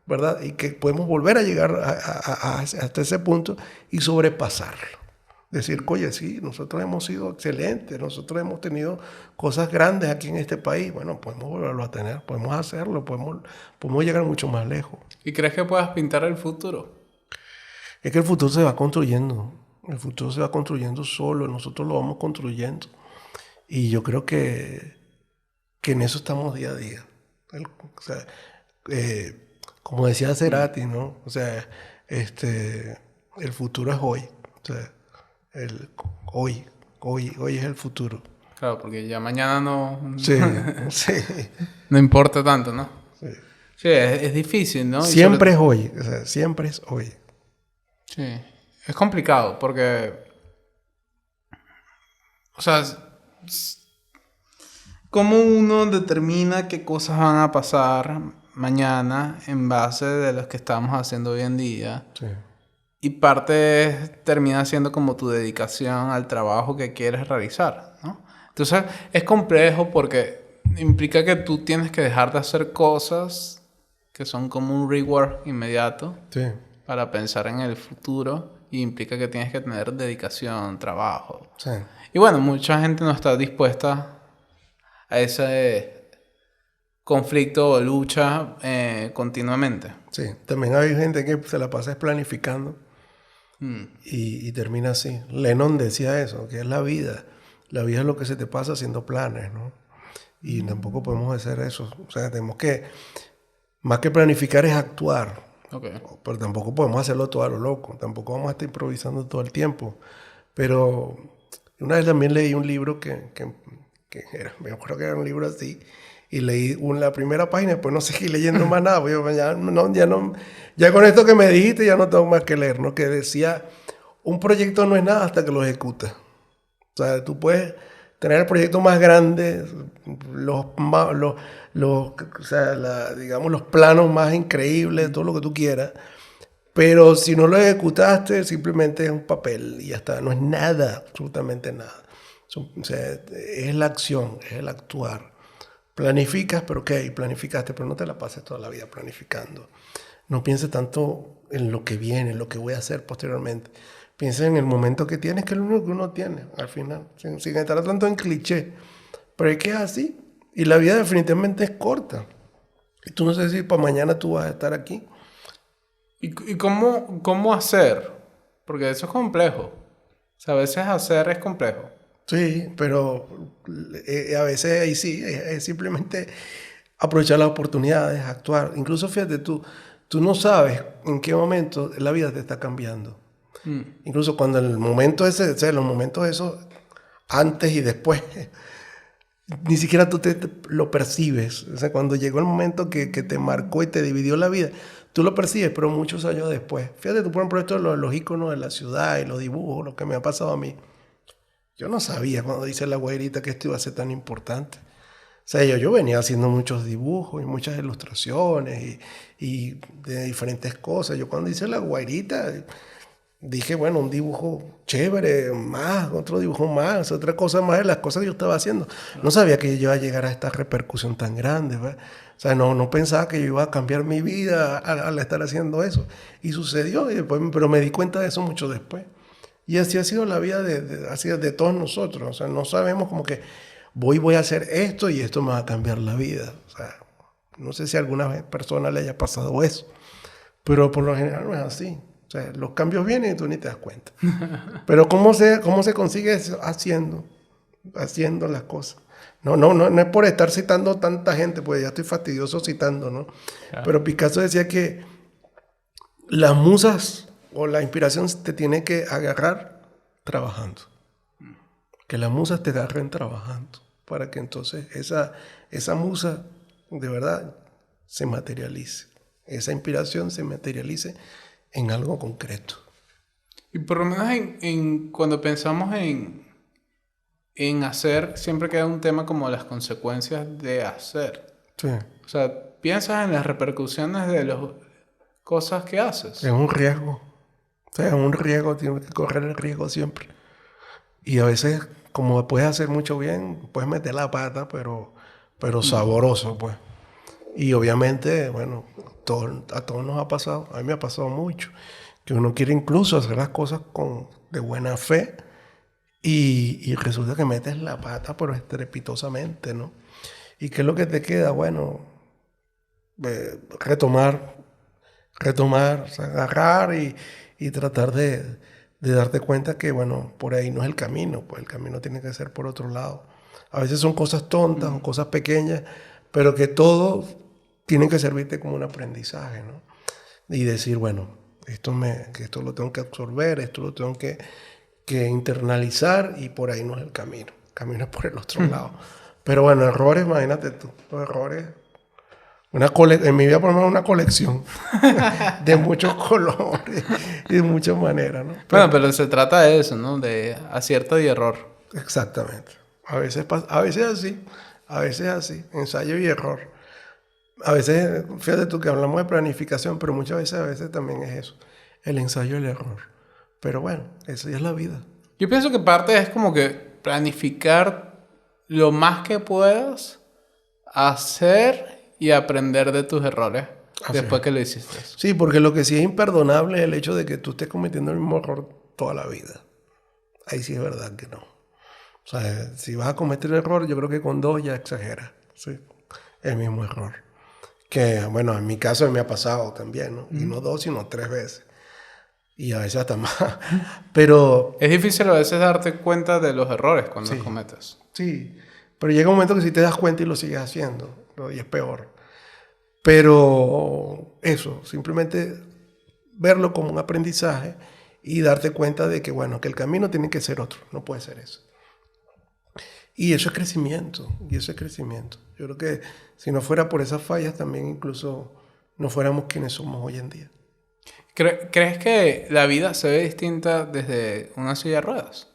¿verdad? Y que podemos volver a llegar hasta ese punto y sobrepasarlo. Decir, oye, sí, nosotros hemos sido excelentes, nosotros hemos tenido cosas grandes aquí en este país. Bueno, podemos volverlo a tener, podemos hacerlo, podemos llegar mucho más lejos. ¿Y crees que puedas pintar el futuro? Es que el futuro se va construyendo, el futuro se va construyendo solo, nosotros lo vamos construyendo. Y yo creo que en eso estamos día a día. O sea, como decía Cerati, ¿no? O sea, el futuro es hoy. O sea, hoy es el futuro. Claro, porque ya mañana no... Sí, sí. No importa tanto, ¿no? Sí, Sí, es difícil, ¿no? Siempre es hoy, o sea, siempre es hoy. Sí, es complicado porque... O sea, ¿cómo uno determina qué cosas van a pasar mañana en base de lo que estamos haciendo hoy en día? Sí. Y parte termina siendo como tu dedicación al trabajo que quieres realizar, ¿no? Entonces, es complejo porque implica que tú tienes que dejar de hacer cosas que son como un reward inmediato para pensar en el futuro, y implica que tienes que tener dedicación, trabajo. Sí. Y bueno, mucha gente no está dispuesta a ese conflicto o lucha continuamente. Sí, también hay gente que se la pasa planificando y termina así. Lennon decía eso, que es la vida. La vida es lo que se te pasa haciendo planes, ¿no? Y tampoco podemos hacer eso. O sea, tenemos que, más que planificar, es actuar. Ok. Pero tampoco podemos hacerlo todo a lo loco. Tampoco vamos a estar improvisando todo el tiempo. Pero una vez también leí un libro que era, me acuerdo que era un libro así. Y leí la primera página, después no seguí leyendo más nada. Porque ya con esto que me dijiste ya no tengo más que leer, ¿no? Que decía, un proyecto no es nada hasta que lo ejecutas. O sea, tú puedes tener el proyecto más grande, o sea, digamos, los planos más increíbles, todo lo que tú quieras, pero si no lo ejecutaste, simplemente es un papel y ya está, no es nada, absolutamente nada. O sea, es la acción, es el actuar. Planificas, pero ok, planificaste, pero no te la pases toda la vida planificando. No pienses tanto en lo que viene, en lo que voy a hacer posteriormente. Piensa en el momento que tienes, que es lo único que uno tiene al final, sin estar tanto en cliché. Pero es que es así. Y la vida definitivamente es corta. Y tú no sé si para mañana tú vas a estar aquí. ¿Y cómo hacer? Porque eso es complejo. O sea, a veces hacer es complejo. Sí, pero a veces ahí sí, es simplemente aprovechar las oportunidades, actuar. Incluso fíjate, tú no sabes en qué momento la vida te está cambiando. Incluso cuando el momento ese, o sea, los momentos esos, antes y después, ni siquiera tú lo percibes. O sea, cuando llegó el momento que te marcó y te dividió la vida, tú lo percibes, pero muchos años después. Fíjate tú, por ejemplo, esto de los iconos de la ciudad y los dibujos, lo que me ha pasado a mí. Yo no sabía cuando dice La Guairita que esto iba a ser tan importante. O sea, yo venía haciendo muchos dibujos y muchas ilustraciones y de diferentes cosas. Yo cuando hice La Guairita dije, bueno, un dibujo chévere, más, otro dibujo más, otra cosa más de las cosas que yo estaba haciendo. No sabía que yo iba a llegar a esta repercusión tan grande, ¿verdad? O sea, no pensaba que yo iba a cambiar mi vida al estar haciendo eso. Y sucedió, y después, pero me di cuenta de eso mucho después. Y así ha sido la vida así de todos nosotros. O sea, no sabemos como que voy a hacer esto y esto me va a cambiar la vida. O sea, no sé si a alguna persona le haya pasado eso, pero por lo general no es así. O sea, los cambios vienen y tú ni te das cuenta. Pero ¿cómo se consigue eso? Haciendo las cosas. No es por estar citando tanta gente, pues ya estoy fastidioso citando, ¿no? Claro. Pero Picasso decía que las musas o la inspiración te tiene que agarrar trabajando. Que las musas te agarren trabajando para que entonces esa musa de verdad se materialice. Esa inspiración se materialice en algo concreto. Y por lo menos cuando pensamos en hacer, siempre queda un tema como las consecuencias de hacer. Sí. O sea, piensas en las repercusiones de las cosas que haces. Es un riesgo. O sea, es un riesgo, tienes que correr el riesgo siempre. Y a veces, como puedes hacer mucho bien, puedes meter la pata, pero sabroso, pues. Y obviamente, bueno, a todos nos ha pasado, a mí me ha pasado mucho, que uno quiere incluso hacer las cosas de buena fe y resulta que metes la pata, pero estrepitosamente, ¿no? ¿Y qué es lo que te queda? Bueno, retomar, o sea, agarrar y tratar de darte cuenta que, bueno, por ahí no es el camino, pues el camino tiene que ser por otro lado. A veces son cosas tontas o cosas pequeñas, pero que todo tiene que servirte como un aprendizaje, ¿no? Y decir, bueno, que esto lo tengo que absorber, esto lo tengo que internalizar y por ahí no es el camino. El camino es por el otro lado. Pero bueno, errores, imagínate tú, los errores. En mi vida por lo menos una colección de muchos colores y de muchas maneras, ¿no? Pero se trata de eso, ¿no? De acierto y error. Exactamente. A veces así, ensayo y error. A veces, fíjate tú que hablamos de planificación, pero muchas veces a veces también es eso, el ensayo y el error. Pero bueno, eso ya es la vida. Yo pienso que parte es como que planificar lo más que puedas, hacer y aprender de tus errores después que lo hiciste. Sí, porque lo que sí es imperdonable es el hecho de que tú estés cometiendo el mismo error toda la vida. Ahí sí es verdad que no. O sea, si vas a cometer el error, yo creo que con 2 ya exageras. Sí, el mismo error. Que, bueno, en mi caso me ha pasado también, ¿no? Y no 2, sino 3 veces. Y a veces hasta más. Pero... es difícil a veces darte cuenta de los errores cuando los cometes. Sí, pero llega un momento que si te das cuenta y lo sigues haciendo, y es peor. Pero eso, simplemente verlo como un aprendizaje y darte cuenta de que, bueno, que el camino tiene que ser otro, no puede ser eso. Y eso es crecimiento, y eso es crecimiento. Yo creo que si no fuera por esas fallas, también incluso no fuéramos quienes somos hoy en día. ¿Crees que la vida se ve distinta desde una silla de ruedas?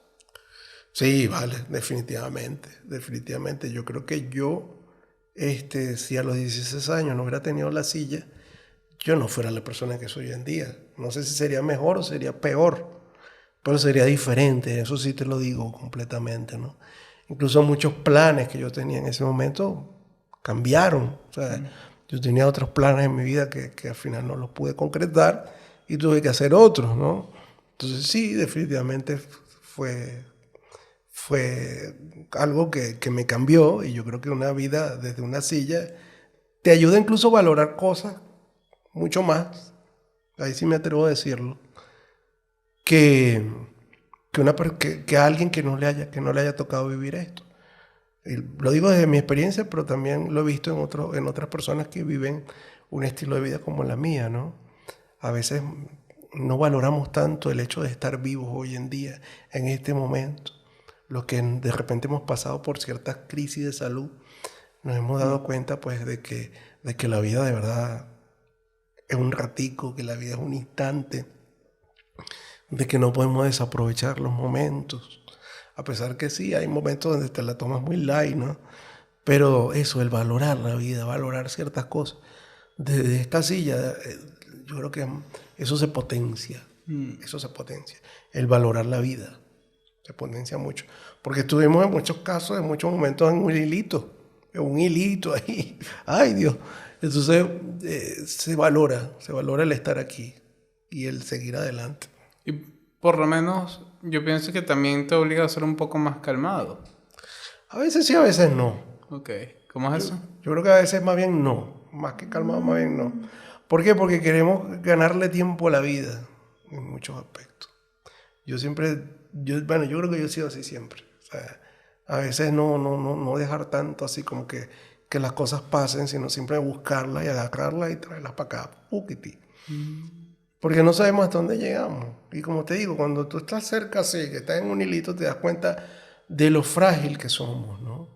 Sí, vale, definitivamente, definitivamente. Yo creo que si a los 16 años no hubiera tenido la silla, yo no fuera la persona que soy hoy en día. No sé si sería mejor o sería peor, pero sería diferente, eso sí te lo digo completamente, ¿no? Incluso muchos planes que yo tenía en ese momento cambiaron. O sea, yo tenía otros planes en mi vida que al final no los pude concretar y tuve que hacer otros, ¿no? Entonces sí, definitivamente fue algo que me cambió, y yo creo que una vida desde una silla te ayuda incluso a valorar cosas mucho más, ahí sí me atrevo a decirlo, que, que a alguien que no le haya tocado vivir esto. Y lo digo desde mi experiencia, pero también lo he visto en otras personas que viven un estilo de vida como la mía, ¿no? A veces no valoramos tanto el hecho de estar vivos hoy en día, en este momento. Los que de repente hemos pasado por ciertas crisis de salud, nos hemos dado cuenta pues de que la vida de verdad es un ratico, que la vida es un instante, de que no podemos desaprovechar los momentos. A pesar que sí, hay momentos donde te la tomas muy light, ¿no? Pero eso, el valorar la vida, valorar ciertas cosas. Desde esta silla, yo creo que eso se potencia. Eso se potencia. El valorar la vida se potencia mucho. Porque estuvimos en muchos casos, en muchos momentos, en un hilito ahí. Ay, Dios. Entonces, se valora el estar aquí y el seguir adelante. Y por lo menos yo pienso que también te obliga a ser un poco más calmado. A veces sí, a veces no. Ok, ¿cómo es eso? Yo creo que a veces más bien no. Más que calmado, más bien no. ¿Por qué? Porque queremos ganarle tiempo a la vida en muchos aspectos. Yo creo que yo he sido así siempre. O sea, a veces no dejar tanto así como que las cosas pasen, sino siempre buscarlas y agarrarlas y traerlas para acá. Pukiti. Porque no sabemos hasta dónde llegamos. Y como te digo, cuando tú estás cerca así, que estás en un hilito, te das cuenta de lo frágil que somos, ¿no?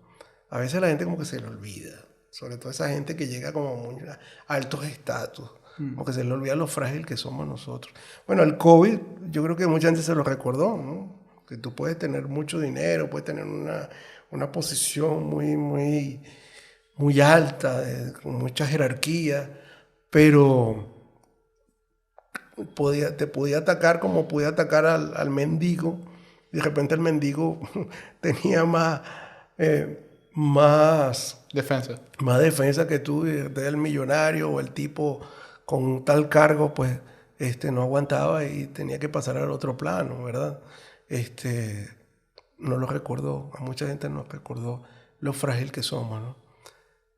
A veces la gente como que se le olvida. Sobre todo esa gente que llega como muy a altos estatus. Como que se le olvida lo frágil que somos nosotros. Bueno, el COVID, yo creo que mucha gente se lo recordó, ¿no? Que tú puedes tener mucho dinero, puedes tener una posición muy alta, con mucha jerarquía, pero te podía atacar como podía atacar al mendigo. De repente el mendigo tenía más defensa que tú, el millonario o el tipo con tal cargo, pues no aguantaba y tenía que pasar al otro plano, ¿verdad? No lo recordó, a mucha gente no recordó lo frágil que somos, ¿no?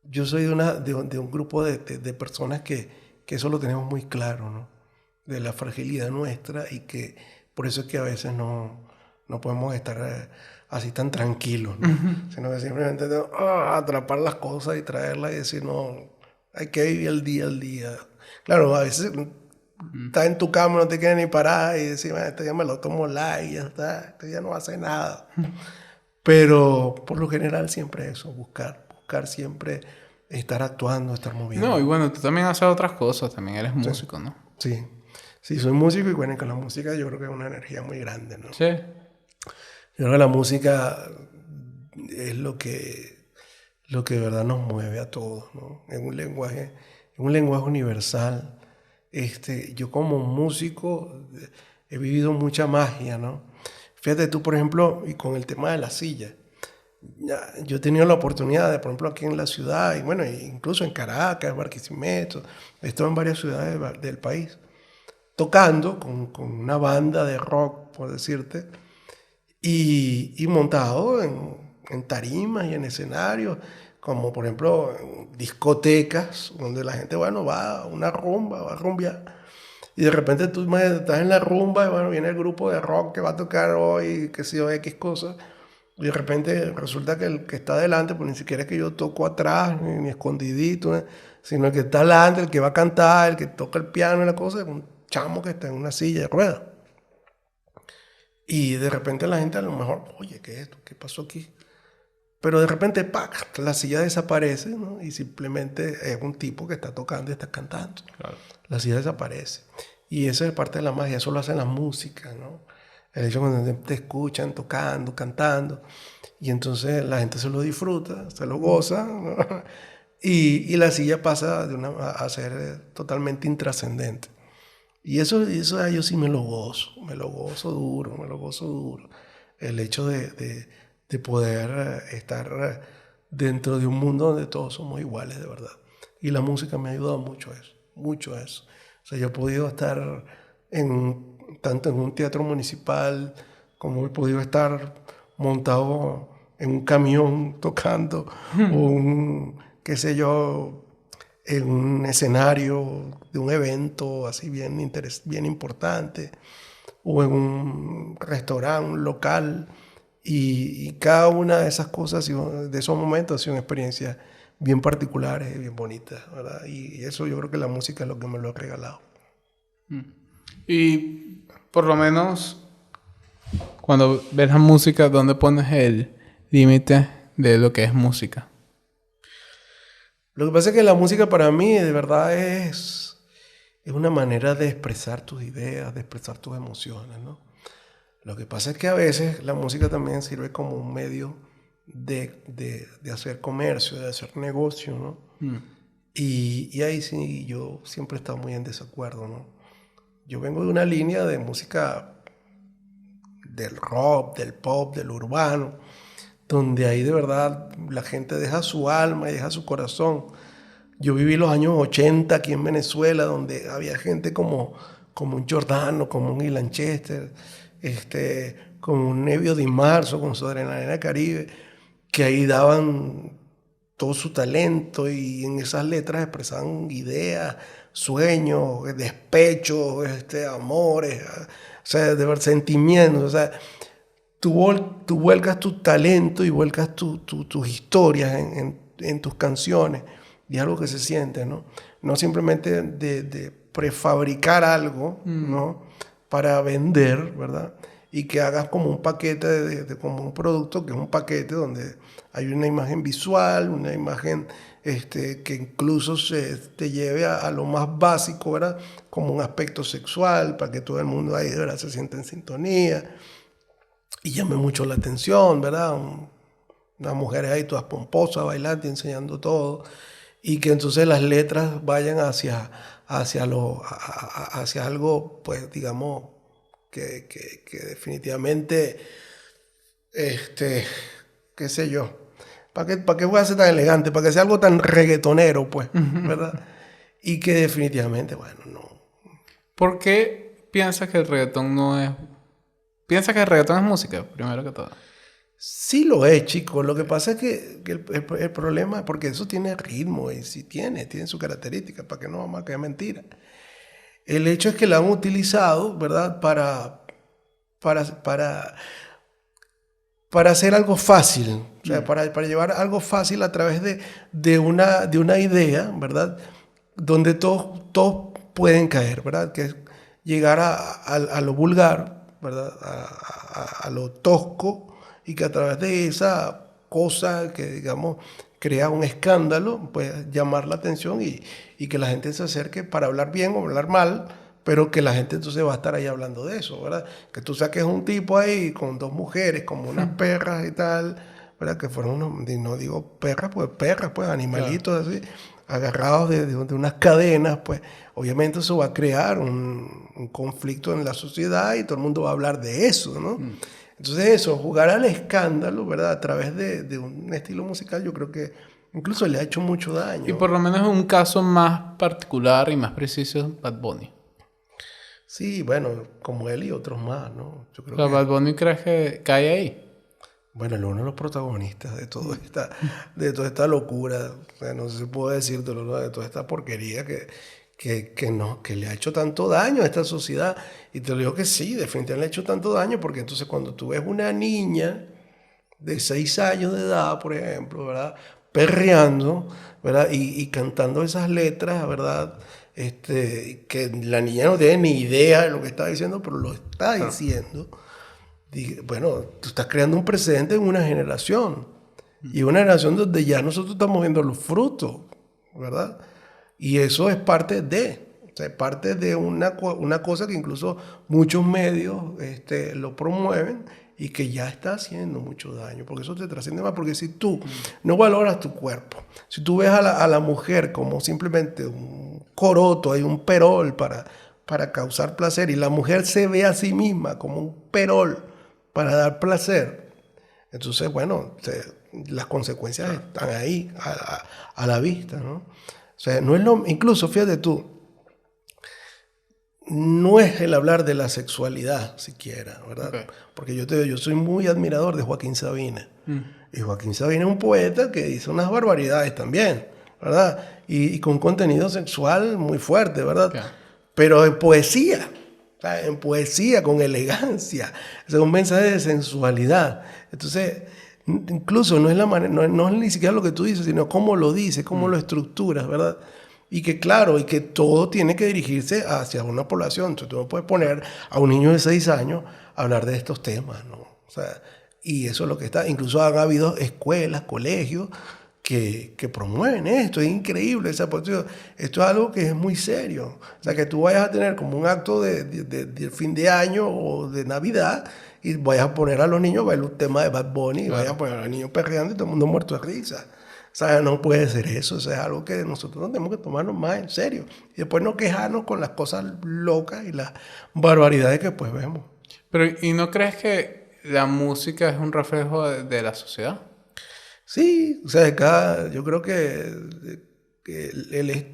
Yo soy de un grupo de personas que eso lo tenemos muy claro, ¿no? De la fragilidad nuestra, y que por eso es que a veces no podemos estar así tan tranquilos, ¿no? Sino que simplemente atrapar las cosas y traerlas y decir, no, hay que vivir el día al día. Claro, a veces estás en tu cama, no te quieres ni parar y decir, este día me lo tomo light y ya está, este día no hace nada. Pero por lo general siempre eso, buscar siempre estar actuando, estar moviendo. No, y bueno, tú también haces otras cosas, también eres músico, ¿no? Sí, soy músico, y bueno, con la música yo creo que es una energía muy grande, ¿no? Sí. Yo creo que la música es lo que de verdad nos mueve a todos, ¿no? Es un lenguaje universal. Yo como músico he vivido mucha magia, ¿no? Fíjate tú, por ejemplo, y con el tema de la silla. Yo he tenido la oportunidad de, por ejemplo, aquí en la ciudad, y bueno, incluso en Caracas, Barquisimeto, he estado en varias ciudades del país, tocando con una banda de rock, por decirte, y montado en tarimas y en escenarios, como por ejemplo en discotecas, donde la gente, bueno, va a una rumba, va a rumbear, y de repente tú estás en la rumba y bueno, viene el grupo de rock que va a tocar hoy, qué sé yo, X cosas, Y de repente resulta que el que está adelante, pues ni siquiera es que yo toco atrás, ni escondidito, sino el que está adelante, el que va a cantar, el que toca el piano y la cosa, es un chamo que está en una silla de ruedas. Y de repente la gente a lo mejor, oye, ¿qué es esto? ¿Qué pasó aquí? Pero de repente, ¡pac!, la silla desaparece, ¿no? Y simplemente es un tipo que está tocando y está cantando. Claro. La silla desaparece. Y eso es parte de la magia, eso lo hace la música, ¿no? El hecho cuando te escuchan tocando, cantando, y entonces la gente se lo disfruta, se lo goza, ¿no? Y la silla pasa a ser totalmente intrascendente. Y eso yo sí me lo gozo duro, me lo gozo duro. El hecho de poder estar dentro de un mundo donde todos somos iguales, de verdad. Y la música me ha ayudado mucho a eso. O sea, yo he podido estar tanto en un teatro municipal, como he podido estar montado en un camión tocando, o qué sé yo, en un escenario de un evento así bien importante, o en un restaurante, un local, y cada una de esas cosas, de esos momentos, ha sido una experiencia bien particulares y bien bonitas, ¿verdad? Y eso yo creo que la música es lo que me lo ha regalado. Y por lo menos cuando ves la música, ¿dónde pones el límite de lo que es música? Lo que pasa es que la música para mí de verdad es una manera de expresar tus ideas, de expresar tus emociones, ¿no? Lo que pasa es que a veces la música también sirve como un medio de hacer comercio, de hacer negocio, ¿no? Y ahí sí yo siempre he estado muy en desacuerdo, ¿no? Yo vengo de una línea de música del rock, del pop, del urbano, donde ahí de verdad la gente deja su alma y deja su corazón. Yo viví los años 80 aquí en Venezuela, donde había gente como un Giordano, como un Ilan Chester, como un Nevio Di Marzo con su Adrenalina Caribe, que ahí daban todo su talento y en esas letras expresaban ideas, sueños, despechos, amores, o sea, de ver sentimientos, o sea, tú vuelcas tu talento y vuelcas tus historias en tus canciones y es algo que se siente, ¿no? No simplemente de prefabricar algo, ¿no? Para vender, ¿verdad? Y que hagas como un paquete, como un producto que es un paquete donde hay una imagen visual, una imagen que incluso te lleve a lo más básico, ¿verdad? Como un aspecto sexual, para que todo el mundo ahí, ¿verdad?, se sienta en sintonía y llame mucho la atención, ¿verdad? Unas mujeres ahí todas pomposas, bailando, enseñando todo, y que entonces las letras vayan hacia algo, pues, digamos, que definitivamente, qué sé yo, ¿para qué voy a ser tan elegante? Para que sea algo tan reggaetonero, pues, ¿verdad? Y que definitivamente, bueno, no. ¿Por qué piensas que el reggaetón no es... ¿Piensas que el reggaetón es música, primero que todo? Sí lo es, chicos. Lo que pasa es que el problema es porque eso tiene ritmo y sí tiene su característica, para que no vamos a caer mentira. El hecho es que la han utilizado, ¿verdad?, para hacer algo fácil, o sea, para llevar algo fácil a través de una idea, ¿verdad?, donde todos pueden caer, ¿verdad?, que es llegar a lo vulgar, ¿verdad?, a lo tosco, y que a través de esa cosa que, digamos, crea un escándalo, pues llamar la atención y que la gente se acerque para hablar bien o hablar mal, pero que la gente entonces va a estar ahí hablando de eso, ¿verdad? Que tú saques un tipo ahí con dos mujeres, como unas perras y tal, ¿verdad? Que fueron no digo perras, pues animalitos, claro, así, agarrados de unas cadenas, pues obviamente eso va a crear un conflicto en la sociedad y todo el mundo va a hablar de eso, ¿no? Entonces eso, jugar al escándalo, ¿verdad?, a través de un estilo musical, yo creo que incluso le ha hecho mucho daño. Y por lo menos un caso más particular y más preciso es Bad Bunny. Sí, bueno, como él y otros más, ¿no? Yo creo O sea, Bad Bunny, ¿crees que cae ahí? Bueno, él es uno de los protagonistas de toda esta locura, o sea, no sé si puedo decírtelo, ¿no?, de toda esta porquería que le ha hecho tanto daño a esta sociedad. Y te lo digo que sí, definitivamente le ha hecho tanto daño, porque entonces cuando tú ves una niña de 6 años de edad, por ejemplo, ¿verdad? Perreando, ¿verdad? Y cantando esas letras, ¿verdad? Que la niña no tiene ni idea de lo que está diciendo, pero lo está diciendo. Bueno, tú estás creando un precedente en una generación. Y una generación donde ya nosotros estamos viendo los frutos, ¿verdad? Y eso es parte de... O sea, parte de una cosa que incluso muchos medios lo promueven y que ya está haciendo mucho daño, porque eso te trasciende más, porque si tú no valoras tu cuerpo, si tú ves a la mujer como simplemente un coroto, hay un perol para causar placer, y la mujer se ve a sí misma como un perol para dar placer, entonces, bueno, las consecuencias están ahí, a la vista, ¿no? O sea, no es incluso, fíjate tú, no es el hablar de la sexualidad siquiera, ¿verdad? Okay. Porque yo soy muy admirador de Joaquín Sabina. Y Joaquín Sabina es un poeta que dice unas barbaridades también, ¿verdad? Y con contenido sexual muy fuerte, ¿verdad? Okay. Pero en poesía, o sea, en poesía, con elegancia. Es un mensaje de sensualidad. Entonces, incluso no es la manera, no es ni siquiera lo que tú dices, sino cómo lo dices, cómo lo estructuras, ¿verdad? Y que claro, y que todo tiene que dirigirse hacia una población. Entonces tú no puedes poner a un niño de 6 años a hablar de estos temas, ¿no? O sea, y eso es lo que está. Incluso han habido escuelas, colegios que promueven esto. Es increíble. O sea, esto es algo que es muy serio. O sea, que tú vayas a tener como un acto de fin de año o de Navidad y vayas a poner a los niños a ver un tema de Bad Bunny y vayas a poner a los niños perreando y todo el mundo muerto de risa. O sea, no puede ser eso. O sea, es algo que nosotros no tenemos que tomarnos más en serio. Y después no quejarnos con las cosas locas y las barbaridades que pues vemos. Pero, ¿y no crees que la música es un reflejo de la sociedad? Sí, o sea, yo creo que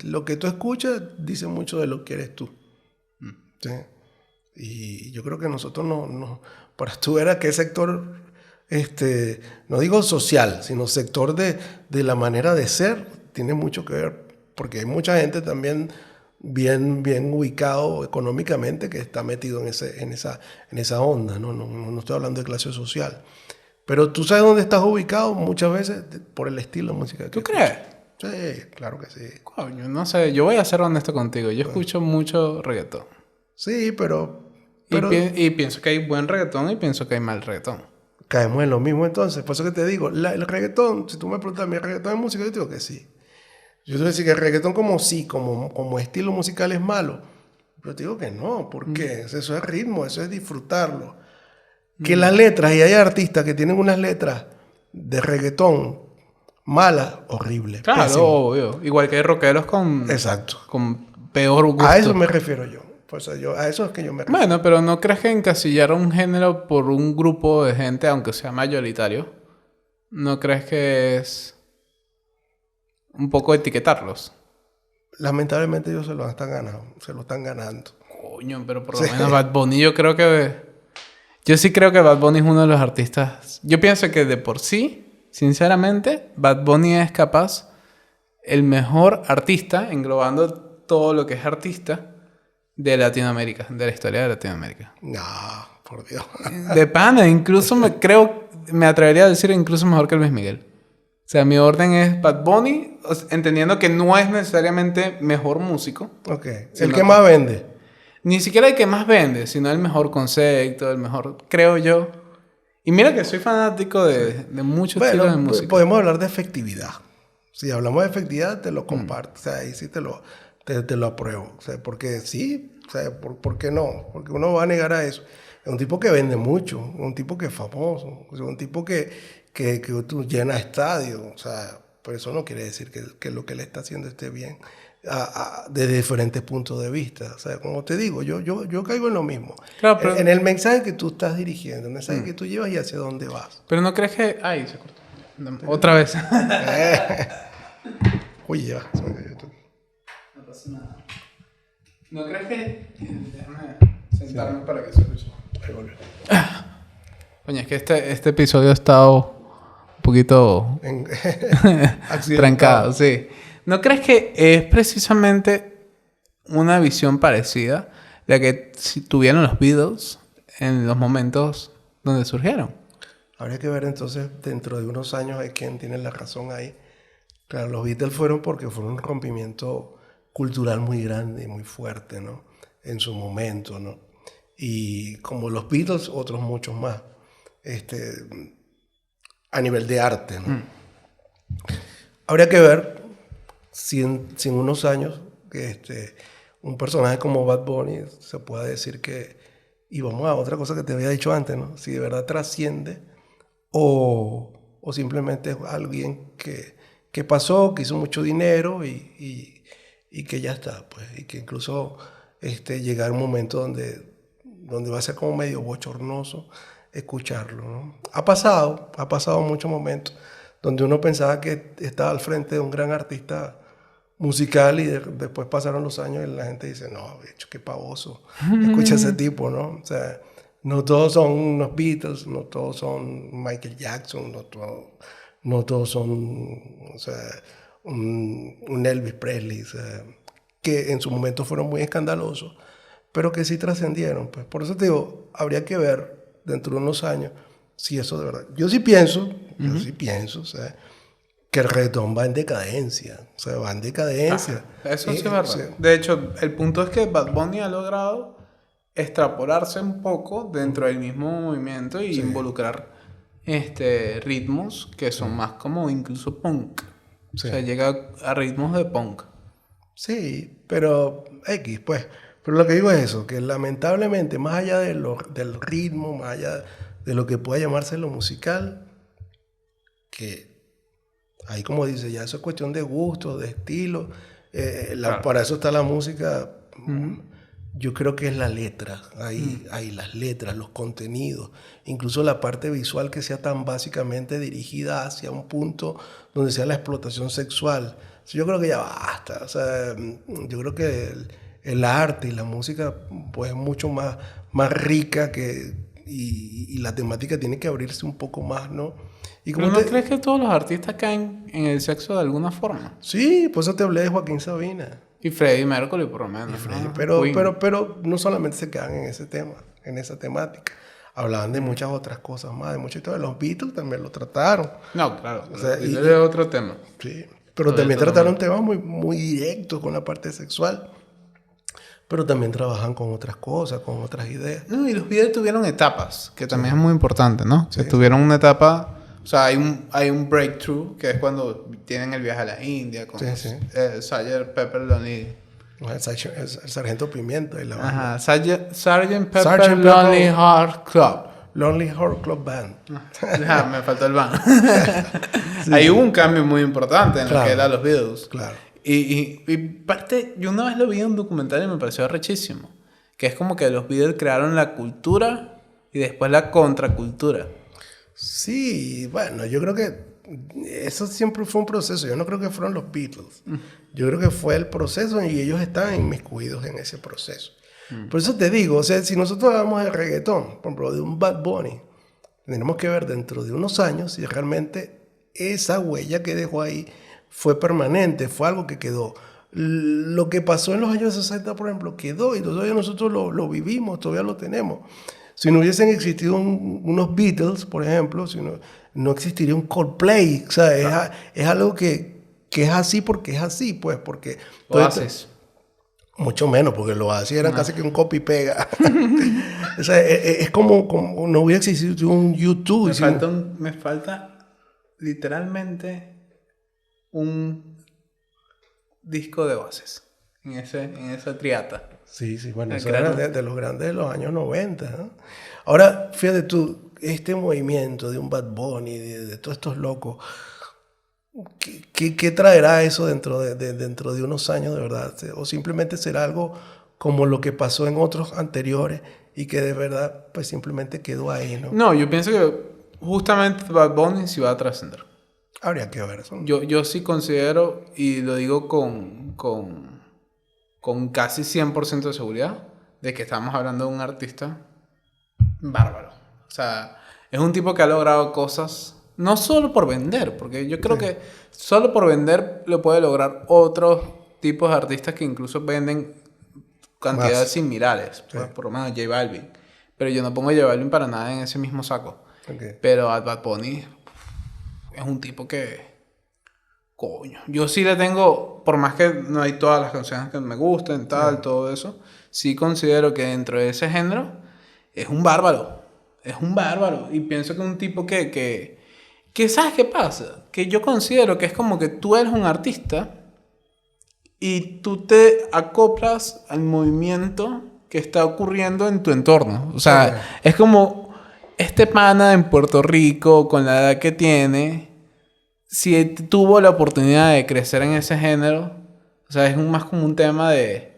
lo que tú escuchas dice mucho de lo que eres tú. ¿Sí? Y yo creo que nosotros no para tú ver a qué sector... no digo social, sino sector de la manera de ser, tiene mucho que ver, porque hay mucha gente también bien ubicado económicamente que está metido en esa onda, no estoy hablando de clase social. Pero tú sabes dónde estás ubicado muchas veces por el estilo de música que ¿Tú crees? Sí, claro que sí. Coño, no sé, yo voy a ser honesto contigo, yo escucho mucho reggaetón. Sí, pero... Y pienso que hay buen reggaetón y pienso que hay mal reggaetón. Caemos en lo mismo entonces. Por eso que te digo, el reggaetón, si tú me preguntas, ¿mi reggaetón es música? Yo te digo que sí. Yo te voy a decir que el reggaetón como estilo musical es malo. Pero te digo que no. ¿Por qué? Eso es ritmo, eso es disfrutarlo. Que las letras, y hay artistas que tienen unas letras de reggaetón malas, horribles. Claro, pésimo. obvio. Igual que hay rockeros Exacto. con peor gusto. A eso me refiero yo. Pues a eso es que yo me refiero. Bueno, pero ¿no crees que encasillar un género por un grupo de gente, aunque sea mayoritario, no crees que es un poco etiquetarlos? Lamentablemente ellos se lo están ganando. Coño, pero por lo menos Bad Bunny yo sí creo que Bad Bunny es uno de los artistas. Yo pienso que de por sí, sinceramente, Bad Bunny es capaz el mejor artista, englobando todo lo que es artista, de Latinoamérica, de la historia de Latinoamérica. No, por Dios. De pana, incluso me atrevería a decir incluso mejor que Luis Miguel. O sea, mi orden es Bad Bunny, entendiendo que no es necesariamente mejor músico. Ok. El que más vende. Ni siquiera el que más vende, sino el mejor concepto, el mejor, creo yo. Y mira que soy fanático de muchos estilos de música. Podemos hablar de efectividad. Si hablamos de efectividad, te lo comparto. O sea, ahí sí te lo apruebo. O sea, porque sí, o sea, ¿por qué no? Porque uno va a negar a eso. Es un tipo que vende mucho, un tipo que es famoso, o sea, un tipo que tú llena estadios. O sea, pero eso no quiere decir que lo que le está haciendo esté bien de diferentes puntos de vista. O sea, como te digo, yo caigo en lo mismo. Claro, pero... En el mensaje que tú estás dirigiendo, el mensaje que tú llevas y hacia dónde vas. Pero no crees que... Ay, se cortó. No, otra vez. Oye, ya. No pasa nada. ¿No crees que... Déjame sentarme para que se escuche. Coño, es que este episodio ha estado un poquito trancado, sí. ¿No crees que es precisamente una visión parecida la que tuvieron los Beatles en los momentos donde surgieron? Habría que ver entonces dentro de unos años hay quien tiene la razón ahí. Claro, los Beatles fueron porque fueron un rompimiento cultural muy grande y muy fuerte, ¿no? En su momento, ¿no? Y como los Beatles, otros muchos más. A nivel de arte, ¿no? Habría que ver si en unos años que un personaje como Bad Bunny se pueda decir que, y vamos a otra cosa que te había dicho antes, ¿no? Si de verdad trasciende o simplemente es alguien que pasó, que hizo mucho dinero y que ya está, pues, y que incluso llegar un momento donde va a ser como medio bochornoso escucharlo, ¿no? Ha pasado muchos momentos donde uno pensaba que estaba al frente de un gran artista musical y después pasaron los años y la gente dice, no, bicho, qué pavoso, escucha ese tipo, ¿no? O sea, no todos son unos Beatles, no todos son Michael Jackson, no todos son, o sea, un Elvis Presley, o sea, que en su momento fueron muy escandalosos, pero que sí trascendieron, pues. Por eso te digo, habría que ver dentro de unos años si eso de verdad. Yo sí pienso, o sea, que el reggaetón va en decadencia, o sea, va en decadencia. Eso sí es verdad. Sí. De hecho, el punto es que Bad Bunny ha logrado extrapolarse un poco dentro del mismo movimiento y involucrar ritmos que son más como incluso punk. Sí. O sea, llega a ritmos de punk. Sí, pero X, pues. Pero lo que digo es eso, que lamentablemente, más allá del ritmo, más allá de lo que pueda llamarse lo musical, que ahí como dice, ya eso es cuestión de gusto, de estilo, claro. Para eso está la música. Yo creo que es la letra, ahí las letras, los contenidos, incluso la parte visual que sea tan básicamente dirigida hacia un punto donde sea la explotación sexual. Yo creo que ya basta, o sea, yo creo que el arte y la música pues es mucho más rica y la temática tiene que abrirse un poco más, ¿no? Y ¿Pero no crees que todos los artistas caen en el sexo de alguna forma? Sí, por eso te hablé de Joaquín Sabina. Y Freddie Mercury, por lo menos. ¿No? Pero no solamente se quedan en ese tema, en esa temática. Hablaban de muchas otras cosas más, de muchas historias. Los Beatles también lo trataron. No, claro. O sea, es otro tema. Sí, pero también trataron temas muy, muy directos con la parte sexual. Pero también trabajan con otras cosas, con otras ideas. No, y los Beatles tuvieron etapas, que también es muy importante, ¿no? Sí, tuvieron una etapa... O sea, hay un breakthrough, que es cuando tienen el viaje a la India con Sgt. Pepper Lonely... El Sargento Pimienta y la banda. Ajá, Sgt. Pepper Lonely Heart Club. Lonely Heart Club Band. Me faltó el band. Sí. Ahí hubo un cambio muy importante en lo que eran los Beatles. Claro. Y parte, yo una vez lo vi en un documental y me pareció arrechísimo. Que es como que los Beatles crearon la cultura y después la contracultura. Sí, bueno, yo creo que eso siempre fue un proceso. Yo no creo que fueron los Beatles. Yo creo que fue el proceso y ellos estaban inmiscuidos en ese proceso. Por eso te digo, o sea, si nosotros hablamos de reggaetón, por ejemplo, de un Bad Bunny, tenemos que ver dentro de unos años si realmente esa huella que dejó ahí fue permanente, fue algo que quedó. Lo que pasó en los años 60, por ejemplo, quedó y todavía nosotros lo vivimos, todavía lo tenemos. Si no hubiesen existido unos Beatles, por ejemplo, si no existiría un Coldplay. O sea, es algo que es así porque es así, pues, porque... Oasis. Mucho menos, porque lo Oasis era casi que un copy y pega. O sea, es como no hubiera existido un YouTube. Me falta literalmente un disco de Oasis en esa triata. Sí, bueno, eso era de los grandes de los años 90, ¿no? Ahora, fíjate tú, este movimiento de un Bad Bunny, de todos estos locos, ¿qué traerá eso dentro de unos años, de verdad? ¿O simplemente será algo como lo que pasó en otros anteriores y que de verdad, pues simplemente quedó ahí, ¿no? No, yo pienso que justamente Bad Bunny sí va a trascender. Habría que ver eso. Yo sí considero, y lo digo con casi 100% de seguridad, de que estamos hablando de un artista bárbaro. O sea, es un tipo que ha logrado cosas, no solo por vender, porque yo creo que solo por vender lo puede lograr otros tipos de artistas que incluso venden cantidades similares. Pues, por lo menos J Balvin. Pero yo no pongo a J Balvin para nada en ese mismo saco. Okay. Pero a Bad Bunny es un tipo que... Coño. Yo sí le tengo... Por más que no hay todas las canciones que me gusten, tal, todo eso. Sí considero que dentro de ese género es un bárbaro. Es un bárbaro. Y pienso que es un tipo que ¿sabes qué pasa? Que yo considero que es como que tú eres un artista y tú te acoplas al movimiento que está ocurriendo en tu entorno. O sea, es como este pana en Puerto Rico, con la edad que tiene, si tuvo la oportunidad de crecer en ese género, o sea, es más como un tema de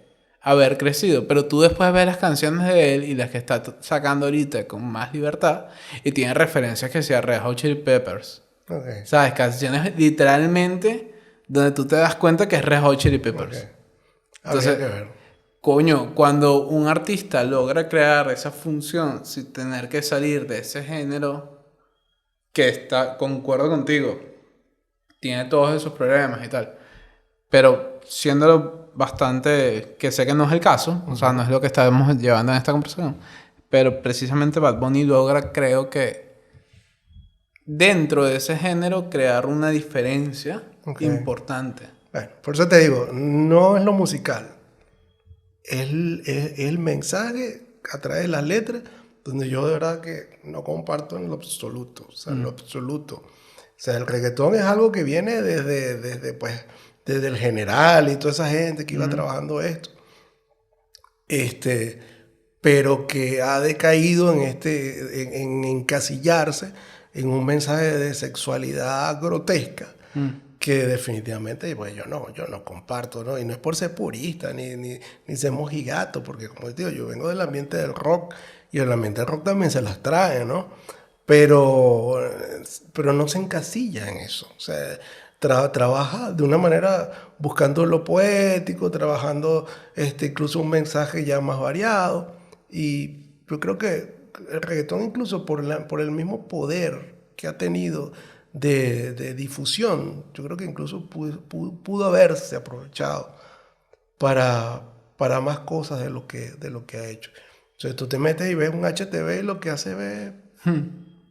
haber crecido. Pero tú después ves las canciones de él y las que está sacando ahorita con más libertad y tiene referencias que sea Red Hot Chili Peppers. Okay. ¿Sabes? Canciones literalmente donde tú te das cuenta que es Red Hot Chili Peppers. Okay. Entonces, que ver. coño, cuando un artista logra crear esa función sin tener que salir de ese género que está, concuerdo contigo, tiene todos esos problemas y tal, pero siéndolo bastante, que sé que no es el caso, o sea, no es lo que estamos llevando en esta conversación, pero precisamente Bad Bunny logra, creo que dentro de ese género crear una diferencia importante. Bueno, por eso te digo, no es lo musical. Es el mensaje a través de las letras, donde yo de verdad que no comparto en lo absoluto. O sea, en lo absoluto. O sea, el reggaetón es algo que viene desde el general y toda esa gente que iba trabajando esto. Pero que ha decaído en encasillarse en un mensaje de sexualidad grotesca que definitivamente pues, yo no comparto, ¿no? Y no es por ser purista ni ser mojigato, porque como te digo, yo vengo del ambiente del rock y el ambiente del rock también se las trae, ¿no? Pero no se encasilla en eso. O sea, trabaja de una manera buscando lo poético, trabajando incluso un mensaje ya más variado. Y yo creo que el reggaetón, incluso por el mismo poder que ha tenido de difusión, yo creo que incluso pudo haberse aprovechado para más cosas de lo que ha hecho. Entonces tú te metes y ves un HTV y lo que hace ves...